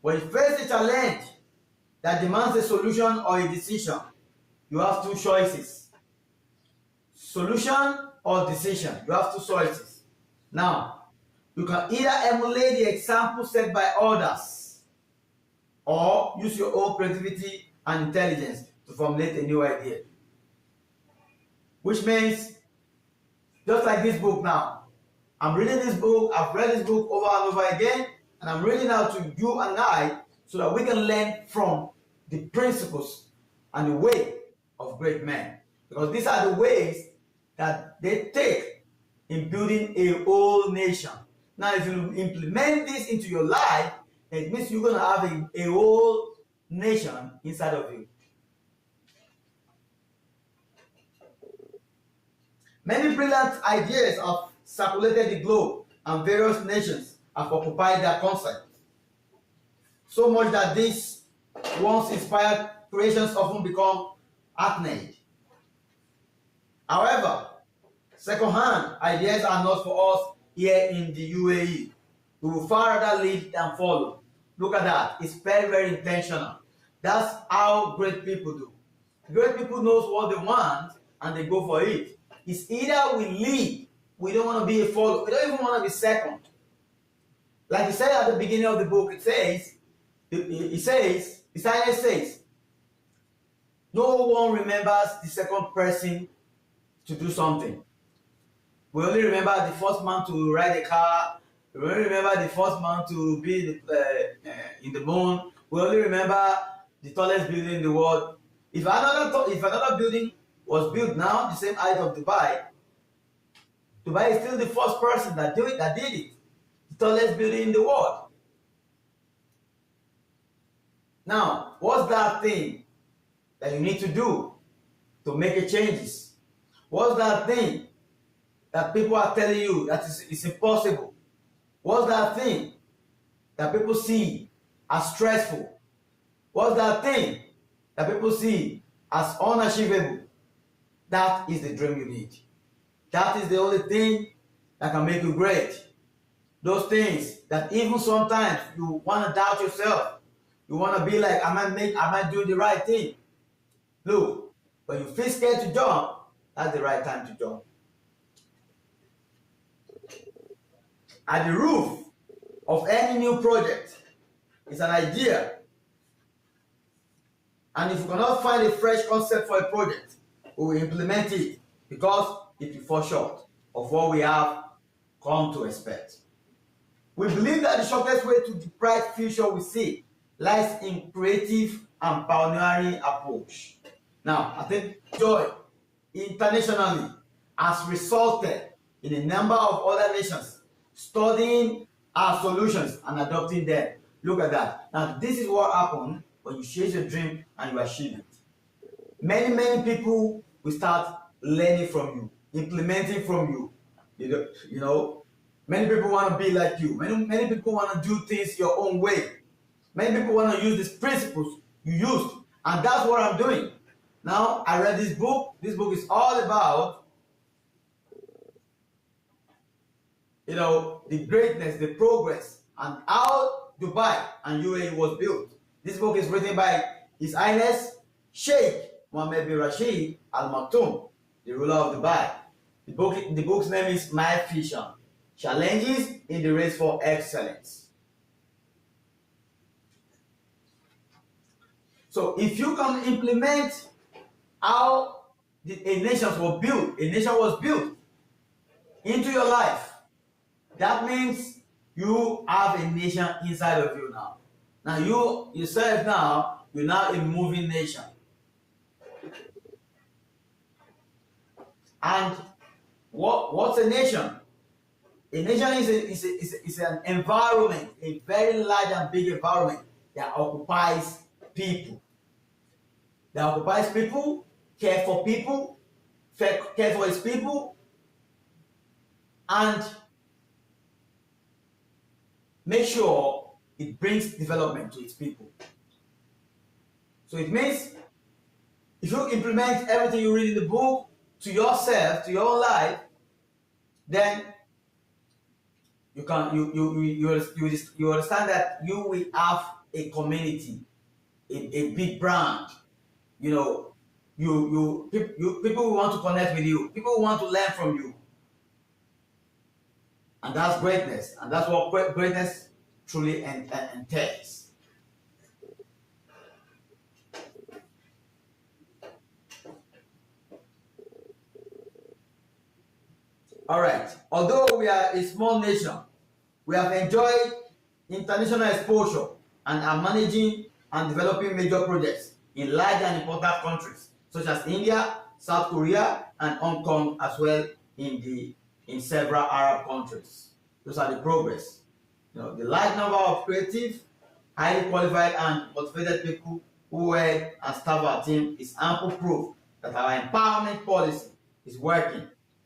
When you face a challenge that demands a solution or a decision, you have two choices. Solution or decision. You have two choices. Now, you can either emulate the example set by others or use your own creativity and intelligence to formulate a new idea. Which means, just like this book now, I'm reading this book, I've read this book over and over again, and I'm reading out to you and I so that we can learn from the principles and the way of great men. Because these are the ways that they take in building a whole nation. Now, if you implement this into your life, it means you're going to have a whole nation inside of you. Many brilliant ideas have circulated the globe, and various nations have occupied their concept. So much that these once inspired creations often become hackneyed. However, second-hand ideas are not for us here in the UAE. We will far rather lead than follow. Look at that. It's very, very intentional. That's how great people do. Great people knows what they want and they go for it. It's either we lead, we don't want to be a follower, we don't even want to be second. Like he said at the beginning of the book, it says, the science says, no one remembers the second person to do something. We only remember the first man to ride a car. We only remember the first man to be in the moon. We only remember the tallest building in the world. If another building was built now, the same height of Dubai, Dubai is still the first person that did it. The tallest building in the world. Now, what's that thing that you need to do to make a changes? What's that thing that people are telling you that is impossible? What's that thing that people see as stressful? What's that thing that people see as unachievable? That is the dream you need. That is the only thing that can make you great. Those things that even sometimes you want to doubt yourself. You want to be like, am I doing the right thing? Look, when you feel scared to jump, that's the right time to jump. At the roof of any new project is an idea. And if you cannot find a fresh concept for a project, we will implement it because it will fall short of what we have come to expect. We believe that the shortest way to the bright future we see lies in creative and pioneering approach. Now, I think joy internationally has resulted in a number of other nations studying our solutions and adopting them. Look at that. Now, this is what happens when you chase your dream and you achieve it. Many people will start learning from you, implementing from you. You know, many people want to be like you. Many people want to do things your own way. Many people want to use these principles you used, and that's what I'm doing. Now, I read this book. This book is all about, you know, the greatness, the progress, and how Dubai and UAE was built. This book is written by His Highness Sheikh Mohammed bin Rashid Al Maktoum, the ruler of Dubai. The book's name is My Vision: Challenges in the Race for Excellence. So if you can implement how a nation was built into your life, that means you have a nation inside of you now. Now you yourself now, you're now a moving nation. And what's a nation? A nation is an environment, a very large and big environment that occupies people. That occupies people, care for people, care for its people, and make sure it brings development to its people. So it means if you implement everything you read in the book to yourself, to your own life, then you understand that you will have a community, a big brand. You know, people will want to connect with you. People will want to learn from you. And that's greatness. And that's what greatness truly entails. All right. Although we are a small nation, we have enjoyed international exposure and are managing and developing major projects in large and important countries such as India, South Korea, and Hong Kong, as well in several Arab countries. Those are the progress. The large number of creative, highly qualified and motivated people who work and staff our team is ample proof that our empowerment policy is working.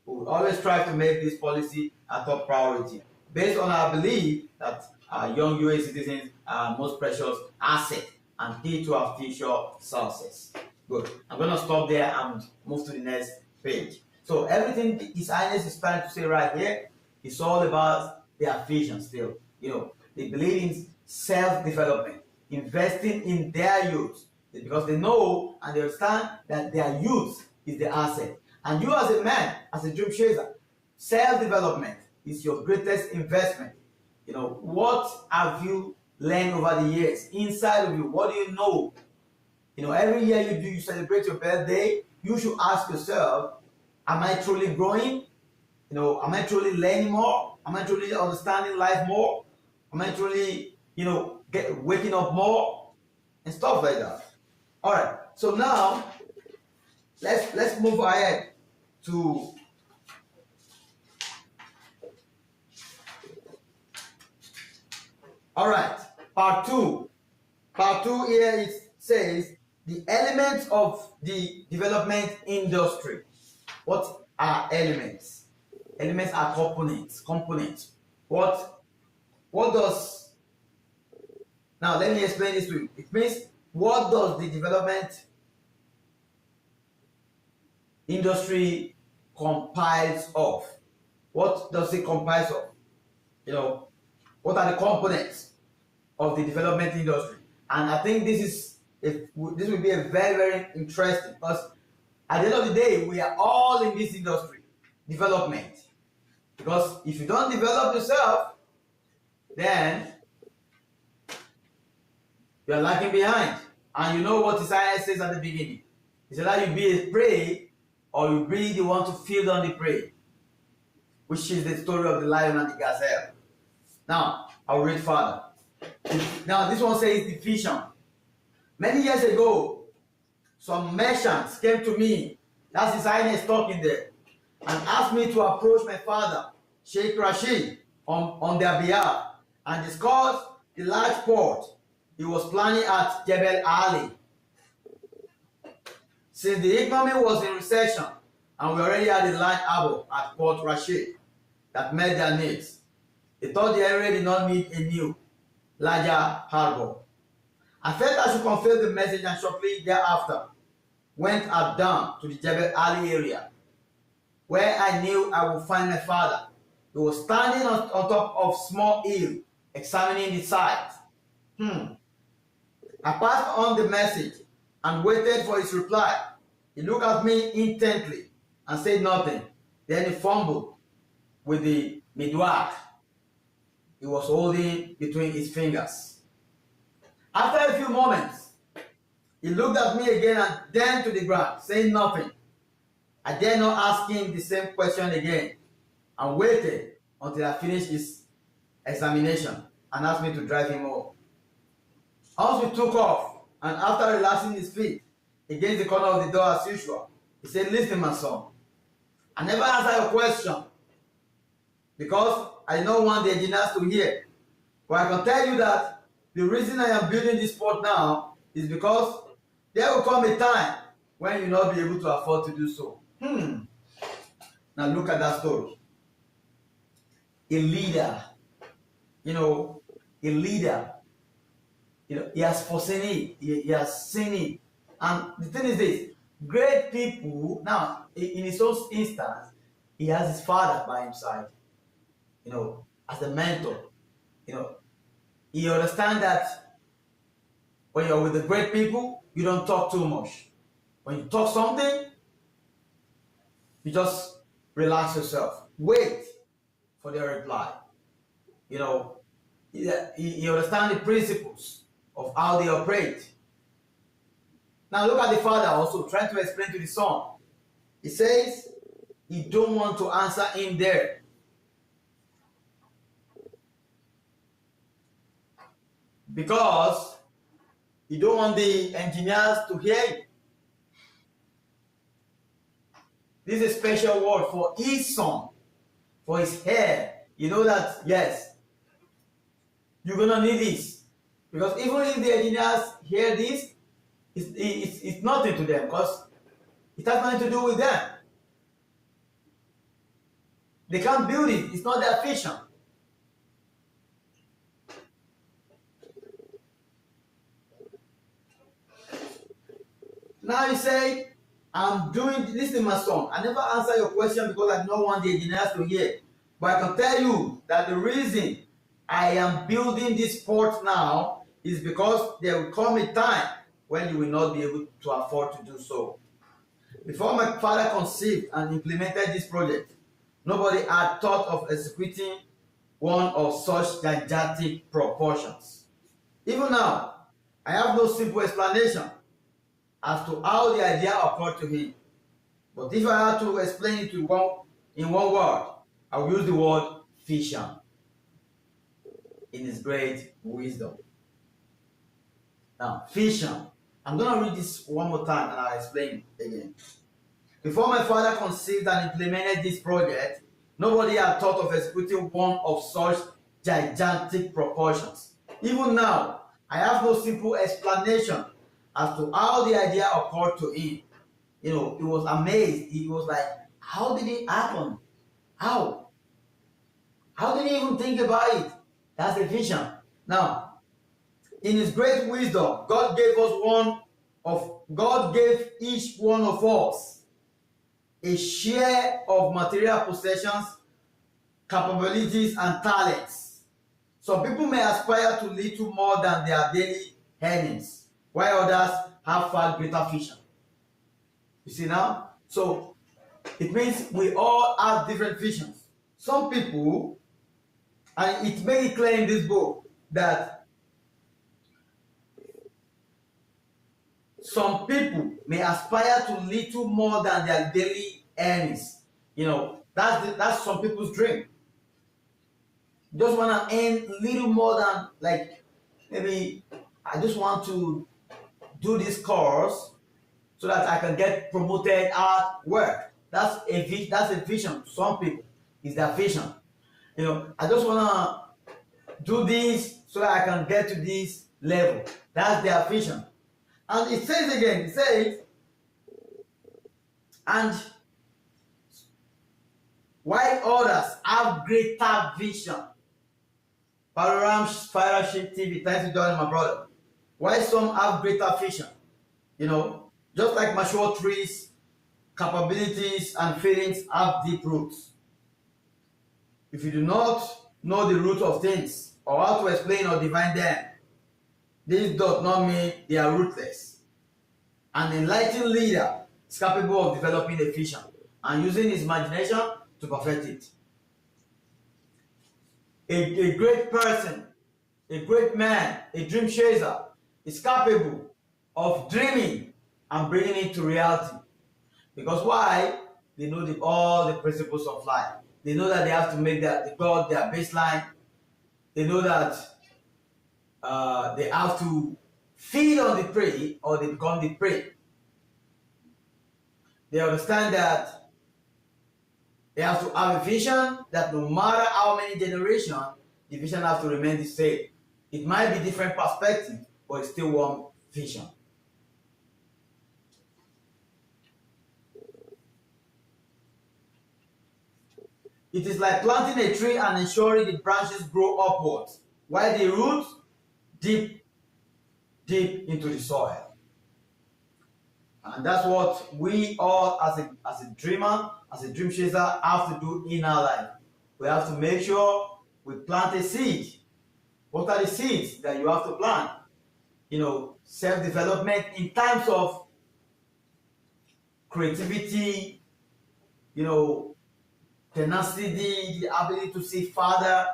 We will always strive to make this policy a top priority based on our belief that our young UAE citizens are our most precious asset and key to our future success. Good. I'm going to stop there and move to the next page. So everything His Highness is trying to say right here is all about their vision still. They believe in self-development, investing in their youth, because they know and they understand that their youth is the asset. And you as a man, as a dream chaser, self-development is your greatest investment. What have you learned over the years inside of you? What do you know? Every year you celebrate your birthday, you should ask yourself, am I truly growing? Am I truly learning more? Am I truly understanding life more? Am I truly, waking up more? And stuff like that. All right. So now, let's move ahead to all right. Part two. Part two here it says the elements of the development industry. What are elements? Elements are components. What does, now let me explain this to you. It means, what does the development industry compiles of? What does it comprise of? What are the components of the development industry? And I think this will be a very, very interesting, because at the end of the day, we are all in this industry, development. Because if you don't develop yourself, then you are lagging behind. And you know what Isaiah says at the beginning. He said that you be a prey, or you be the one to feed on the prey, which is the story of the lion and the gazelle. Now, I'll read further. Now, this one says the vision. Many years ago, some merchants came to me, that's His Highness talking there, and asked me to approach my father, Sheikh Rashid, on their behalf and discuss the large port he was planning at Jebel Ali. Since the economy was in recession and we already had a large harbor at Port Rashid that met their needs, they thought the area did not need a new, larger harbor. I felt I should convey the message, and shortly thereafter went down to the Jebel Ali area, where I knew I would find my father. He was standing on top of a small hill, examining the site. I passed on the message and waited for his reply. He looked at me intently and said nothing. Then he fumbled with the midwak he was holding between his fingers. After a few moments, he looked at me again and then to the ground, saying nothing. I dared not ask him the same question again, and waited until I finished his examination and asked me to drive him home. Once we took off, and after relaxing his feet against the corner of the door as usual, he said, "Listen, my son, I never answered your question because I don't want the engineers to hear. But I can tell you that the reason I am building this port now is because there will come a time when you will not be able to afford to do so." Now look at that story. A leader, he has foreseen it, he has seen it. And the thing is this, great people, now in his own instance, he has his father by his side, as a mentor. He understands that when you're with the great people, you don't talk too much. When you talk something, you just relax yourself. Wait for their reply. He understands the principles of how they operate. Now look at the father also trying to explain to the son. He says he don't want to answer him there. Because he don't want the engineers to hear it. This is a special word for his son, for his heir, You know that, yes, you're gonna need this. Because even if the engineers hear this, it's nothing to them because it has nothing to do with them. They can't build it, it's not their vision. Now you say, I'm doing this in my song. I never answer your question because I don't want the engineers to hear. But I can tell you that the reason I am building this port now is because there will come a time when you will not be able to afford to do so. Before my father conceived and implemented this project, nobody had thought of executing one of such gigantic proportions. Even now, I have no simple explanation as to how the idea occurred to him. But if I had to explain it in one word, I will use the word vision in his great wisdom. Now, vision. I'm going to read this one more time and I'll explain it again. Before my father conceived and implemented this project, nobody had thought of executing one of such gigantic proportions. Even now, I have no simple explanation as to how the idea occurred to him. He was amazed. He was like, how did it happen? How? How did he even think about it? That's a vision. Now, in his great wisdom, God gave each one of us a share of material possessions, capabilities, and talents. Some people may aspire to little more than their daily earnings, while others have far greater vision. You see now? So it means we all have different visions. Some people, and it made it clear in this book that some people may aspire to little more than their daily earnings. That's some people's dream. Just want to earn little more than, like, maybe I just want to do this course so that I can get promoted at work. That's a vision. Some people, is their vision. I just want to do this so that I can get to this level. That's their vision. And it says again, and while others have greater vision. Panorama Fellowship TV, thanks for joining my brother. While some have greater vision, just like mature trees, capabilities and feelings have deep roots. If you do not know the root of things or how to explain or define them, this does not mean they are rootless. An enlightened leader is capable of developing a vision and using his imagination to perfect it. A great person, a great man, a dream chaser is capable of dreaming and bringing it to reality. Because why? They know all the principles of life. They know that they have to make the God their baseline. They know that they have to feed on the prey or they become the prey. They understand that they have to have a vision that no matter how many generations, the vision has to remain the same. It might be different perspective, but it's still one vision. It is like planting a tree and ensuring the branches grow upwards, while the roots deep into the soil. And that's what we all, as a dreamer, as a dream chaser, have to do in our life. We have to make sure we plant a seed. What are the seeds that you have to plant? Self-development in terms of creativity, tenacity, the ability to see farther,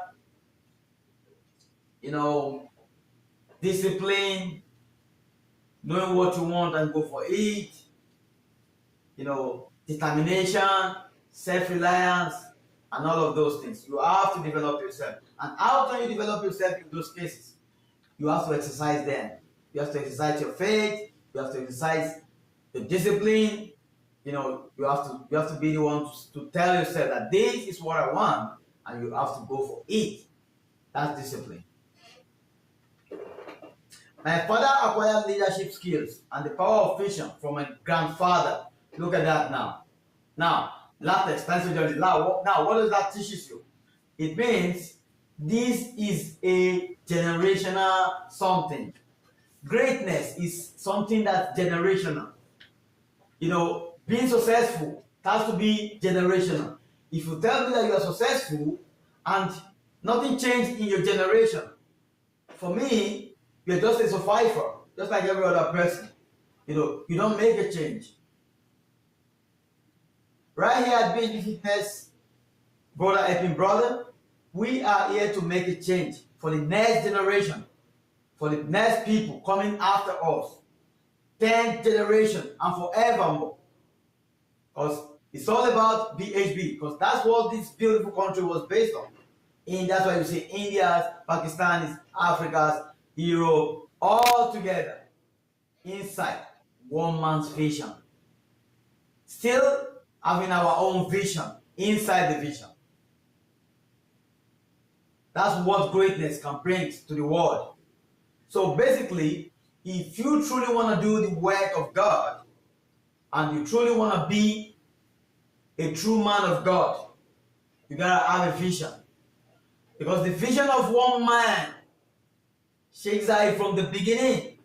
discipline, knowing what you want and go for it, determination, self-reliance, and all of those things. You have to develop yourself. And how can you develop yourself in those cases? You have to exercise them. You have to exercise your faith. You have to exercise your discipline. You have to be the one to tell yourself that this is what I want, and you have to go for it. That's discipline. My father acquired leadership skills and the power of vision from my grandfather. Look at that now. Now, last expensive journey. Now, what does that teach you? It means this is a generational something. Greatness is something that's generational. Being successful has to be generational. If you tell me that you are successful and nothing changed in your generation, for me, you're just a survivor, just like every other person. You don't make a change. Right here at Bhbfitness, brother helping brother, we are here to make a change for the next generation, for the next people coming after us, 10th generation and forevermore. Because it's all about BHB, because that's what this beautiful country was based on. And that's why you see India's, Pakistanis, Africa's, Europe, all together inside one man's vision. Still having our own vision inside the vision. That's what greatness can bring to the world. So basically, if you truly want to do the work of God, and you truly want to be a true man of God, you gotta have a vision. Because the vision of one man shakes eye from the beginning.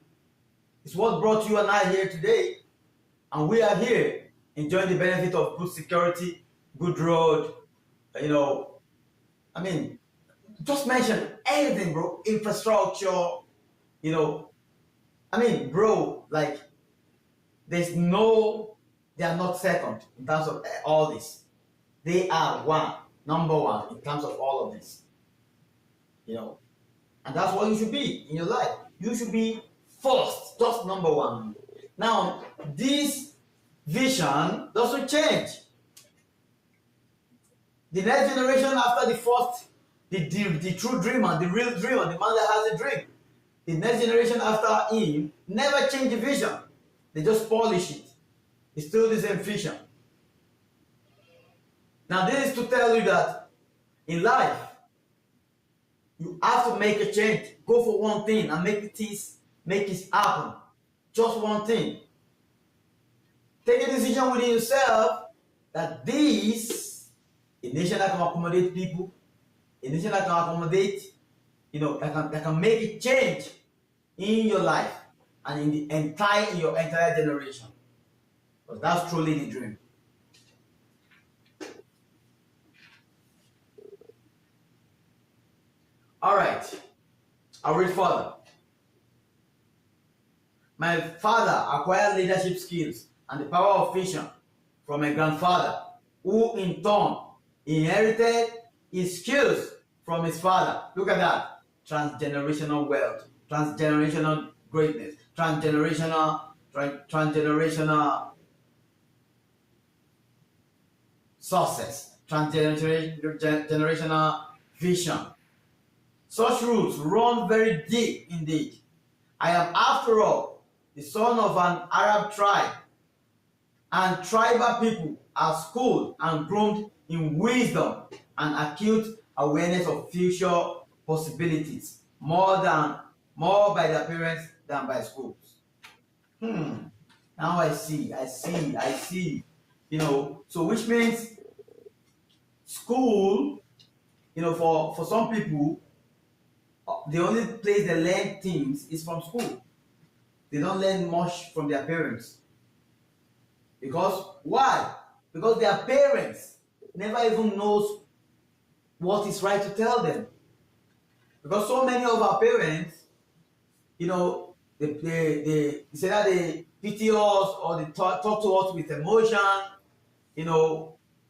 It's what brought you and I here today. And we are here enjoying the benefit of good security, good road, just mention anything, bro. Infrastructure, bro, like, they are not second in terms of all this. They are number one in terms of all of this. And that's what you should be in your life. You should be first, just number one. Now, this vision doesn't change. The next generation after the first, the true dreamer, the real dreamer, the man that has a dream, the next generation after him never change the vision. They just polish it. It's still the same vision. Now, this is to tell you that in life, you have to make a change. Go for one thing and make it happen. Just one thing. Take a decision within yourself that this, a nation that can accommodate people, a nation that can accommodate, that can make a change in your life and in your entire generation. Because that's truly the dream. All right, I'll read further. My father acquired leadership skills and the power of vision from my grandfather, who in turn inherited his skills from his father. Look at that. Transgenerational wealth, transgenerational greatness, transgenerational success, transgenerational vision. Such roots run very deep indeed. I am, after all, the son of an Arab tribe, and tribal people are schooled and groomed in wisdom and acute awareness of future possibilities more by their parents than by schools. Now I see. So which means school, for some people, the only place they learn things is from school. They don't learn much from their parents. Because why? Because their parents never even knows what is right to tell them. Because so many of our parents, they say that they pity us or they talk to us with emotion,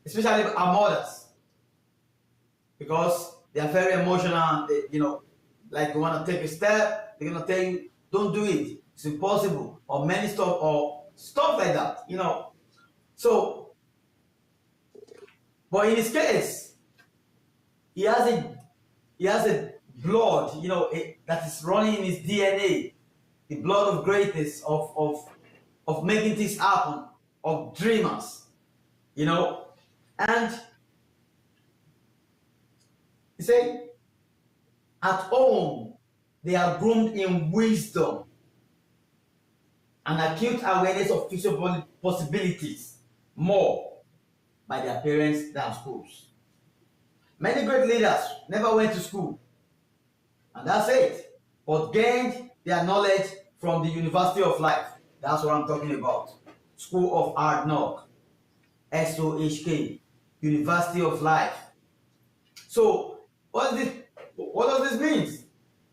especially our mothers. Because they are very emotional, like you want to take a step, they're going to tell you, don't do it, it's impossible, or many stuff, or stuff like that, So, but in his case, he has a blood, that is running in his DNA, the blood of greatness, of making things happen, of dreamers, and He said, at home, they are groomed in wisdom and acute awareness of future possibilities more by their parents than schools. Many great leaders never went to school, and that's it, but gained their knowledge from the University of Life. That's what I'm talking about. School of Hard Knock, SOHK, University of Life. So, what does this mean?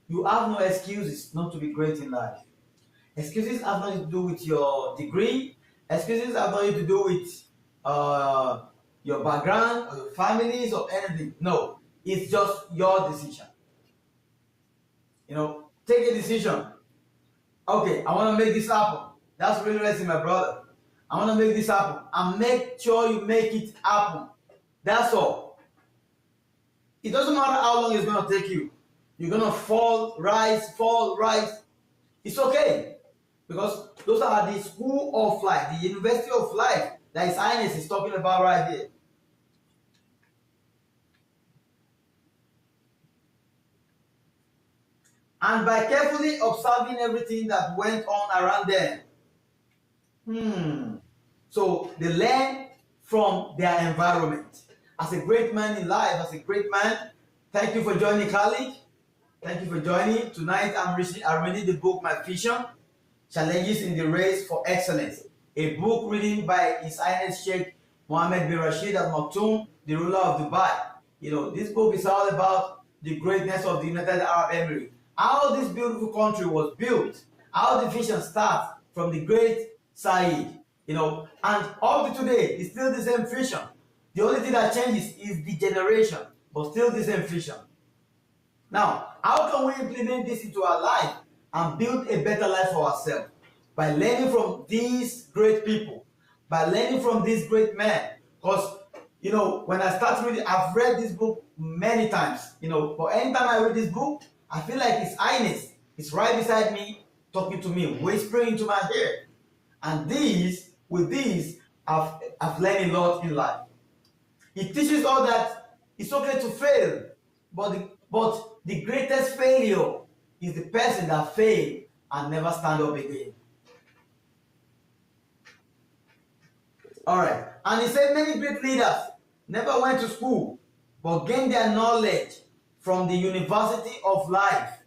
You have no excuses not to be great in life. Excuses have nothing to do with your degree. Excuses have nothing to do with your background or your families or anything. No, it's just your decision. Take a decision. Okay, I want to make this happen. That's really interesting, my brother. I want to make this happen. And make sure you make it happen. That's all. It doesn't matter how long it's going to take you. You're going to fall, rise. It's okay. Because those are the school of life, the University of Life that His Highness is talking about right here. And by carefully observing everything that went on around them. So they learn from their environment. As a great man in life, as a great man, thank you for joining, colleague. Thank you for joining. Tonight I'm reading the book, My Vision, Challenges in the Race for Excellence. A book written by His Highness Sheikh Mohammed bin Rashid Al Maktoum, the ruler of Dubai. This book is all about the greatness of the United Arab Emirates. How this beautiful country was built, how the vision starts from the great Said, and up to today, it's still the same vision. The only thing that changes is the generation, but still the same vision. Now, how can we implement this into our life and build a better life for ourselves? By learning from these great people, by learning from these great men. Because, when I start reading, I've read this book many times, but anytime I read this book, I feel like His Highness is right beside me, talking to me, whispering into my ear. And with these, I've learned a lot in life. It teaches us that it's okay to fail, but the greatest failure is the person that failed and never stand up again. All right. And he said many great leaders never went to school, but gained their knowledge from the University of Life.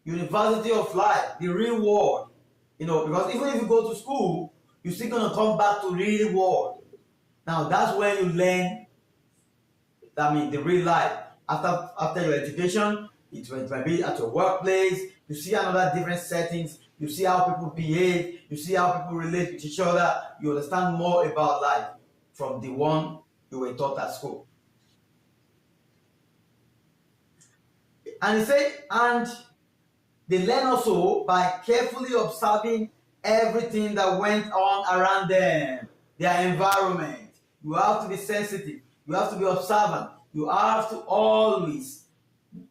University of Life, the real world. Because even if you go to school, you're still going to come back to real world. Now, that's when you learn, the real life. After your education, it might be at your workplace. You see another different settings. You see how people behave. You see how people relate with each other. You understand more about life from the one you were taught at school. And he said, and they learn also by carefully observing everything that went on around them, their environment. You have to be sensitive. You have to be observant. You have to always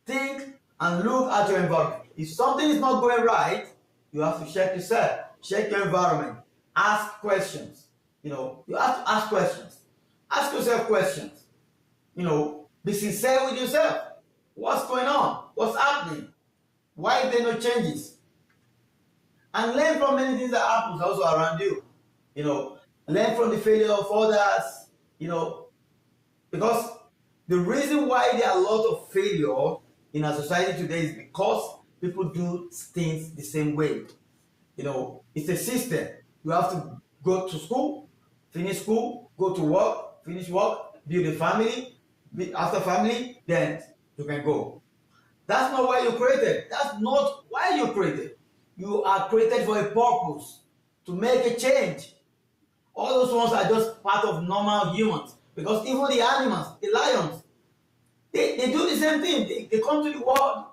think and look at your environment. If something is not going right, you have to check yourself, check your environment, ask questions. You have to ask questions. Ask yourself questions. Be sincere with yourself. What's going on? What's happening? Why are there no changes? And learn from many things that happens also around you. Learn from the failure of others. Because the reason why there are a lot of failure in our society today is because people do things the same way. It's a system. You have to go to school, finish school, go to work, finish work, build a family. After family, then you can go. That's not why you're created. That's not why you're created. You are created for a purpose, to make a change. All those ones are just part of normal humans. Because even the animals, the lions, they do the same thing. They come to the world,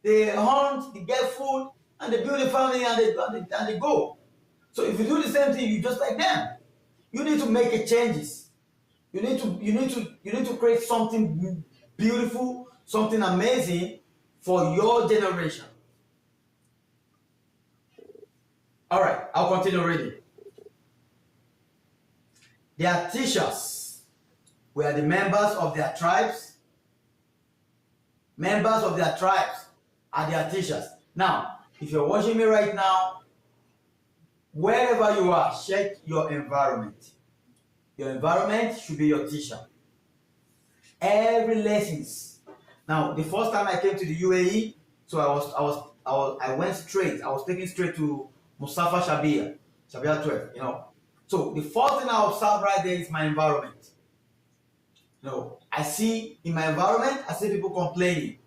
they hunt, they get food, and they build a family and they go. So if you do the same thing, you're just like them. You need to make a changes. You need to create something beautiful, something amazing for your generation. All right, I'll continue reading. Their teachers were the members of their tribes, Members of their tribes are their teachers. Now, if you're watching me right now, wherever you are, check your environment. Your environment should be your teacher. Every lessons. Now, the first time I came to the UAE, so I went straight. I was taken straight to Mustafa Shabia 12. So the first thing I observe right there is my environment. I see in my environment, I see people complaining.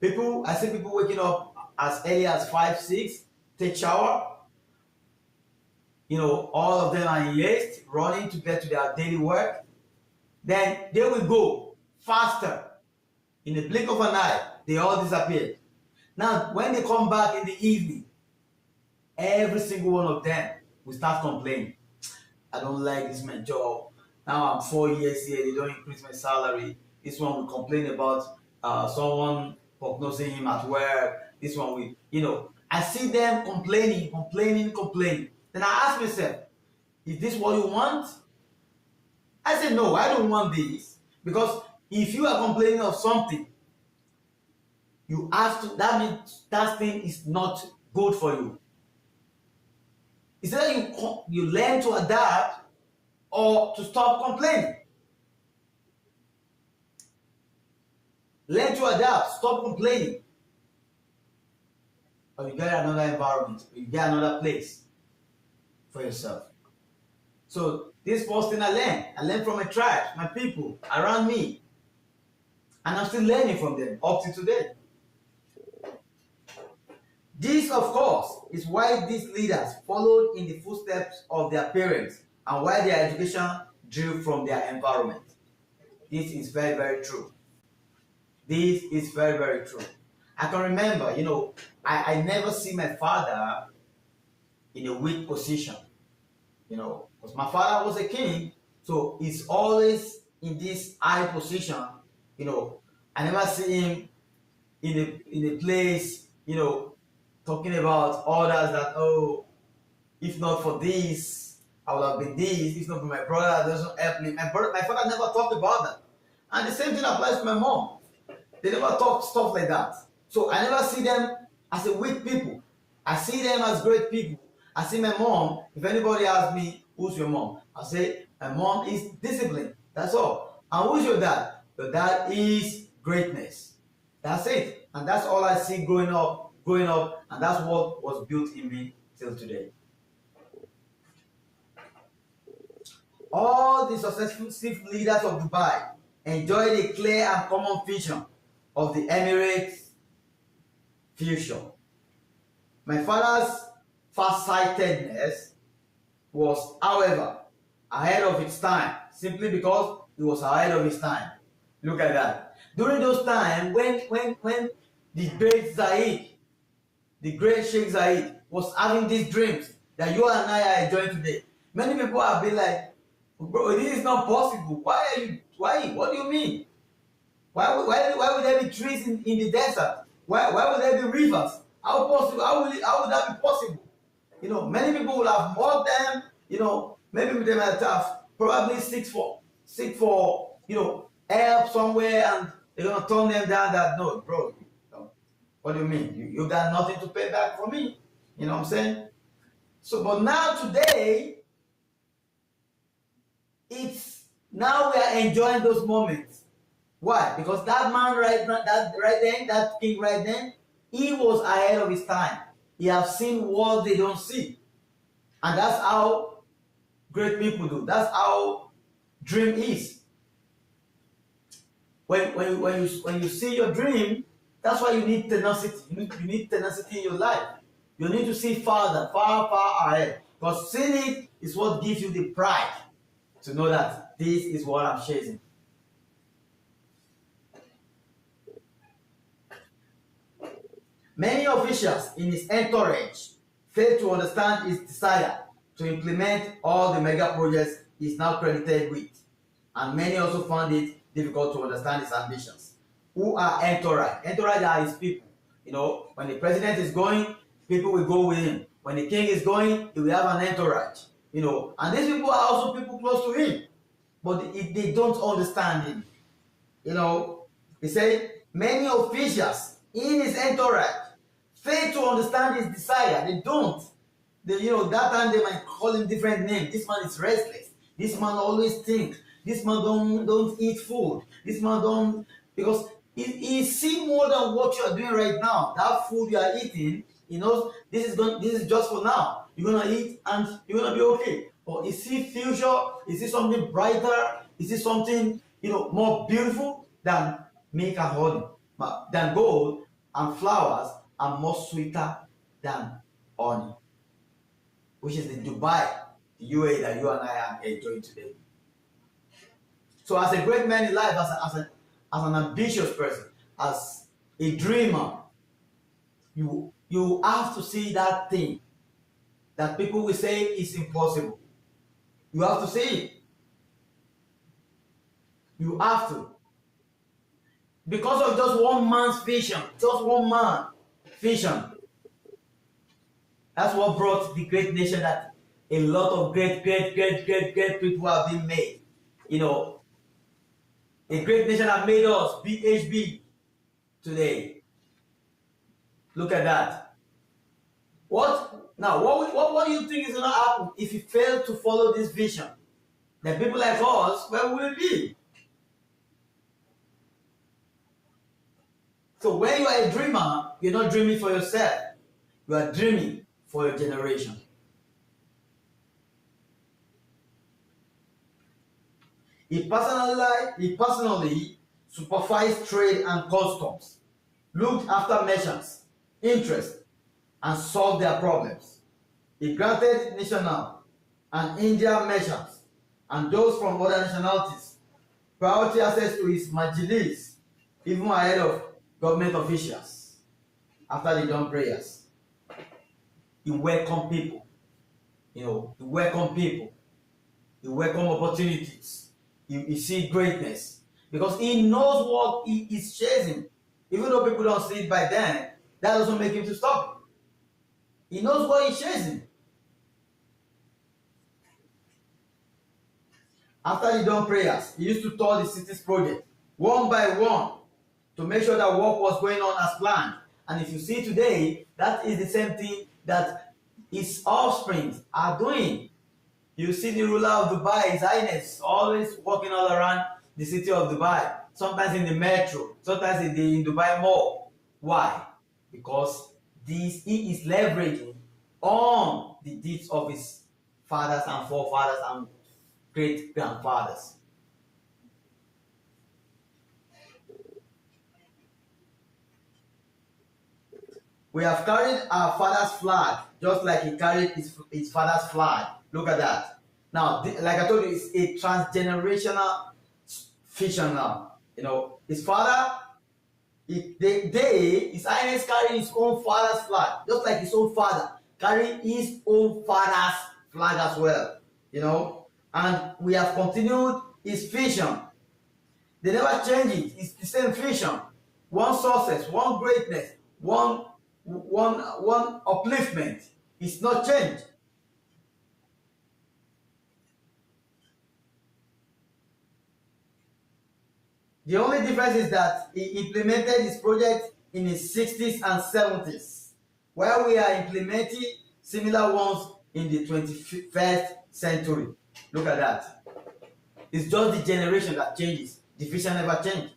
I see people waking up as early as 5, 6, take shower. All of them are in haste, running to get to their daily work. Then they will go faster. In the blink of an eye, they all disappear. Now, when they come back in the evening, every single one of them will start complaining. I don't like this my job. Now I'm 4 years here, they don't increase my salary. This one will complain about someone prognosing him at work. This one will, I see them complaining. Then I ask myself, is this what you want? I said, no, I don't want this. Because if you are complaining of something, you have to, that means that thing is not good for you. Instead, you learn to adapt or to stop complaining. Learn to adapt, stop complaining. Or you get another environment, or you get another place for yourself. So this first thing I learned from my tribe, my people around me. And I'm still learning from them up to today. This, of course, is why these leaders followed in the footsteps of their parents and why their education drew from their environment. This is very, very true. This is very, very true. I can remember, I never see my father in a weak position, because my father was a king, so he's always in this high position, I never see him in a place, talking about others that, oh, if not for this, I would have been this, if not for my brother, that doesn't help me. My father never talked about that. And the same thing applies to my mom. They never talk stuff like that. So I never see them as a weak people. I see them as great people. I see my mom, if anybody asks me, who's your mom? I say, my mom is disciplined. That's all. And who's your dad? Your dad is greatness. That's it. And that's all I see growing up, and that's what was built in me till today. All the successful leaders of Dubai enjoyed a clear and common vision of the Emirates' future. My father's far-sightedness was, however, ahead of its time, simply because he was ahead of his time. Look at that. During those times, when the great Zayed, the great Sheikh Zayed, was having these dreams that you and I are enjoying today, many people have been like, bro, this is not possible. Why? What do you mean? Why would there be trees in the desert? Why would there be rivers? How possible? How would that be possible? Many people will have mocked them. Maybe they might have probably seek for help somewhere, and they're gonna turn them down. That no, bro. What do you mean? You got nothing to pay back for me. You know what I'm saying? So, but now today, now we are enjoying those moments. Why? Because that man that king right then, he was ahead of his time. He has seen what they don't see. And that's how great people do. That's how dream is. When you see your dream, that's why you need tenacity. You need tenacity in your life. You need to see far ahead. Because seeing it is what gives you the pride to know that this is what I'm chasing. Many officials in his entourage failed to understand his desire to implement all the mega projects he is now credited with, and many also found it difficult to understand his ambitions. Who are entourage? Entourage are his people. When the president is going, people will go with him. When the king is going, he will have an entourage. And these people are also people close to him, but they don't understand him. They say Many officials in his entourage fail to understand his desire. They don't. That time they might call him different names. This man is restless. This man always thinks. This man don't eat food. This man don't, because he see more than what you are doing right now. That food you are eating, this is just for now. You're gonna eat and you're gonna be okay. But you see future, you see something brighter, you see something more beautiful than milk and honey, than gold and flowers, and more sweeter than honey, which is the Dubai, the UAE that you and I are enjoying today. So as a great man in life, as an ambitious person, as a dreamer, you have to see that thing that people will say is impossible. You have to see it. You have to. Because of just one man's vision, just one man vision. That's what brought the great nation that a lot of great people have been made. A great nation that made us, Bhb, today. Look at that. What do you think is going to happen if you fail to follow this vision? The people like us, where will we be? So when you are a dreamer, you're not dreaming for yourself. You are dreaming for your generation. He personally supervised trade and customs, looked after merchants' interests, and solved their problems. He granted national and Indian merchants and those from other nationalities priority access to his majlis, even ahead of government officials. After the dawn prayers, he welcomed people. He welcomed people. He welcomed opportunities. You see greatness, because he knows what he is chasing. Even though people don't see it by then, that doesn't make him to stop. He knows what he's chasing. After the dawn prayers, he used to tour the city's project one by one to make sure that work was going on as planned. And if you see today, that is the same thing that his offspring are doing. You see the ruler of Dubai, His Highness, always walking all around the city of Dubai, sometimes in the metro, sometimes in the Dubai Mall. Why? Because he is leveraging on the deeds of his fathers and forefathers and great-grandfathers. We have carried our father's flag, just like he carried his father's flag. Look at that. Now, like I told you, it's a transgenerational vision now. His father, His Highness carried his own father's flag, just like his own father carried his own father's flag as well. And we have continued his vision. They never change it. It's the same vision. One success, one greatness, one upliftment. It's not changed. The only difference is that he implemented his project in his 60s and 70s, while we are implementing similar ones in the 21st century. Look at that. It's just the generation that changes. The vision never changed.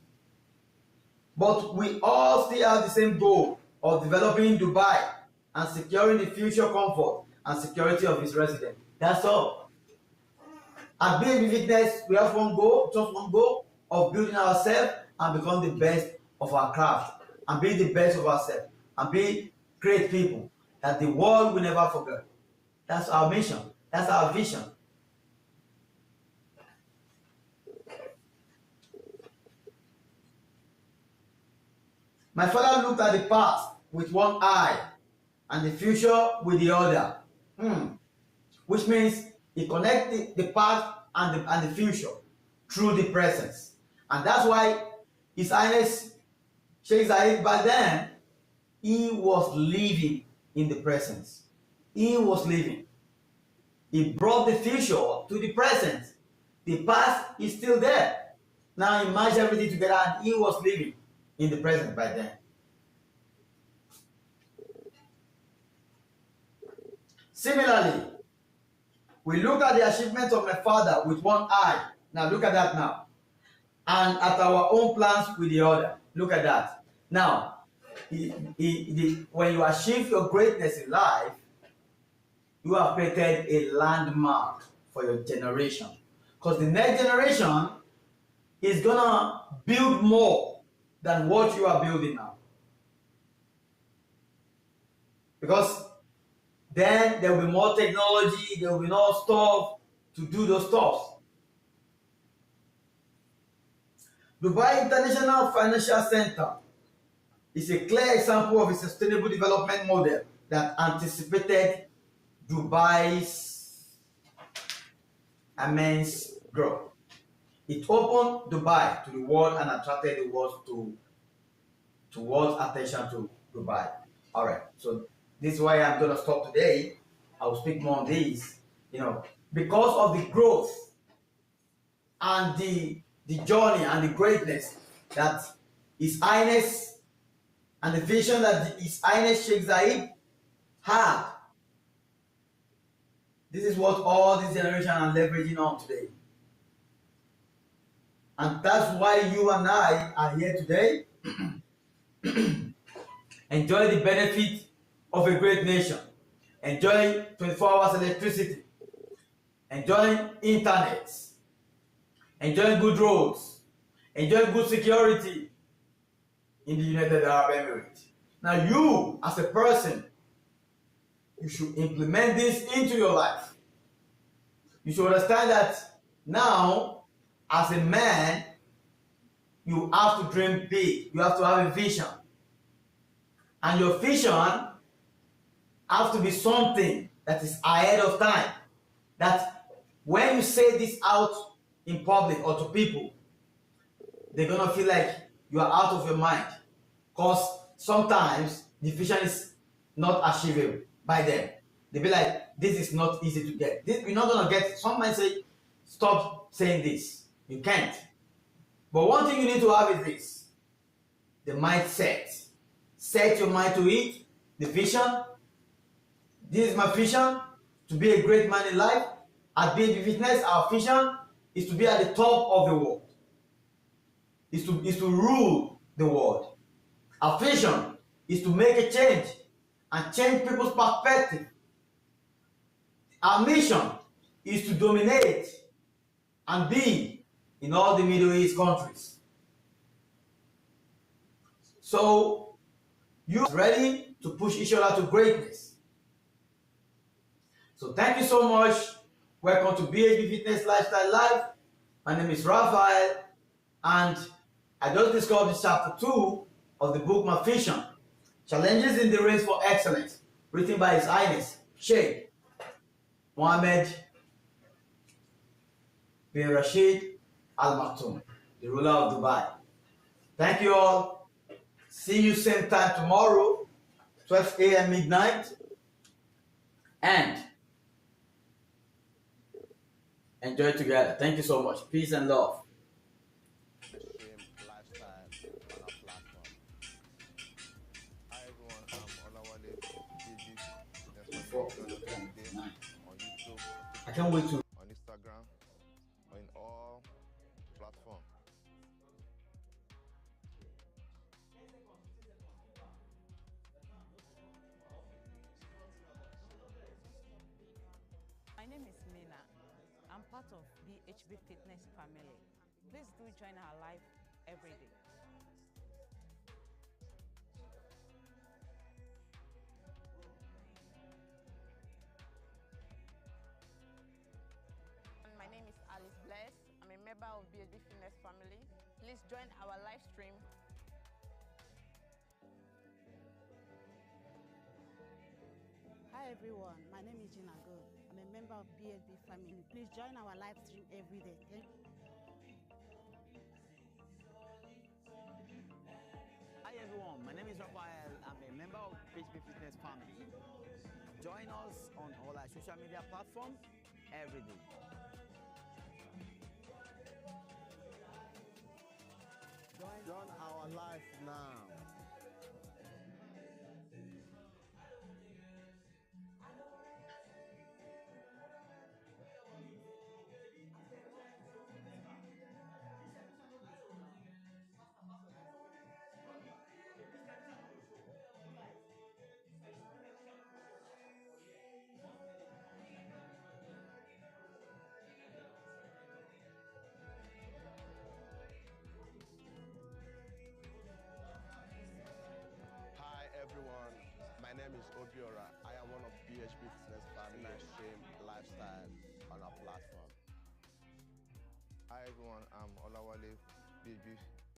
But we all still have the same goal of developing Dubai and securing the future comfort and security of its residents. That's all. At Bhbfitness, we have one goal, just one goal, of building ourselves and become the best of our craft, and be the best of ourselves, and be great people that the world will never forget. That's our mission. That's our vision. My father looked at the past with one eye and the future with the other, which means he connected the past and the future through the presence. And that's why His Highness Sheikh Zayed, back then, he was living in the presence. He was living. He brought the future to the present. The past is still there. Now he merged everything together and he was living. in the present by then. Similarly, we look at the achievement of my father with one eye. Now look at that now. And at our own plans with the other. Look at that. Now, when you achieve your greatness in life, you have created a landmark for your generation. Because the next generation is going to build more than what you are building now. Because then there will be more technology, there will be more stuff to do those stuff. Dubai International Financial Center is a clear example of a sustainable development model that anticipated Dubai's immense growth. It opened Dubai to the world and attracted the world to world's attention to Dubai. All right, so this is why I'm going to stop today. I will speak more on this. Because of the growth and the journey and the greatness that His Highness and the vision that His Highness Sheikh Zayed had. This is what all this generation are leveraging on today. And that's why you and I are here today. Enjoy the benefit of a great nation. Enjoy 24 hours electricity. Enjoy internet. Enjoy good roads. Enjoy good security in the United Arab Emirates. Now you, as a person, you should implement this into your life. You should understand that now, as a man, you have to dream big. You have to have a vision. And your vision has to be something that is ahead of time. That when you say this out in public or to people, they're going to feel like you are out of your mind. Because sometimes the vision is not achievable by them. They'll be like, this is not easy to get. You're not going to get. Some might say, stop saying this. You can't. But one thing you need to have is this: the mindset. Set your mind to it. The vision. This is my vision, to be a great man in life. At Bhbfitness, our vision is to be at the top of the world. Is to rule the world. Our vision is to make a change and change people's perspective. Our mission is to dominate and be in all the Middle East countries. So you are ready to push each other to greatness. So thank you so much. Welcome to Bhbfitness Lifestyle Live. My name is Raphael, and I just discovered chapter 2 of the book My Vision, Challenges in the Race for Excellence, written by His Highness Sheikh Mohammed bin Rashid Al Maktoum, the ruler of Dubai. Thank you all. See you same time tomorrow, 12 a.m. midnight. And enjoy together. Thank you so much. Peace and love. Livestream lifestyle on our platform. Hi everyone, I'm Olawale Bhbfitness on YouTube, I can't wait to. on Instagram, on all platforms. My name is Mina. I'm part of the Bhbfitness family. Please do join our live every day. My name is Alice Bless. I'm a member of the Bhbfitness family. Please join our live stream. Hi everyone, my name is Gina Go. I'm a member of BSB family. Please join our live stream every day. Hi everyone, my name is Raphael. I'm a member of Bhbfitness family. Join us on all our social media platforms every day. Join on our live now. Hi everyone, my name is Obiora. I am one of Bhbfitness family stream lifestyle on our platform. Hi everyone, I'm Olawale Bhb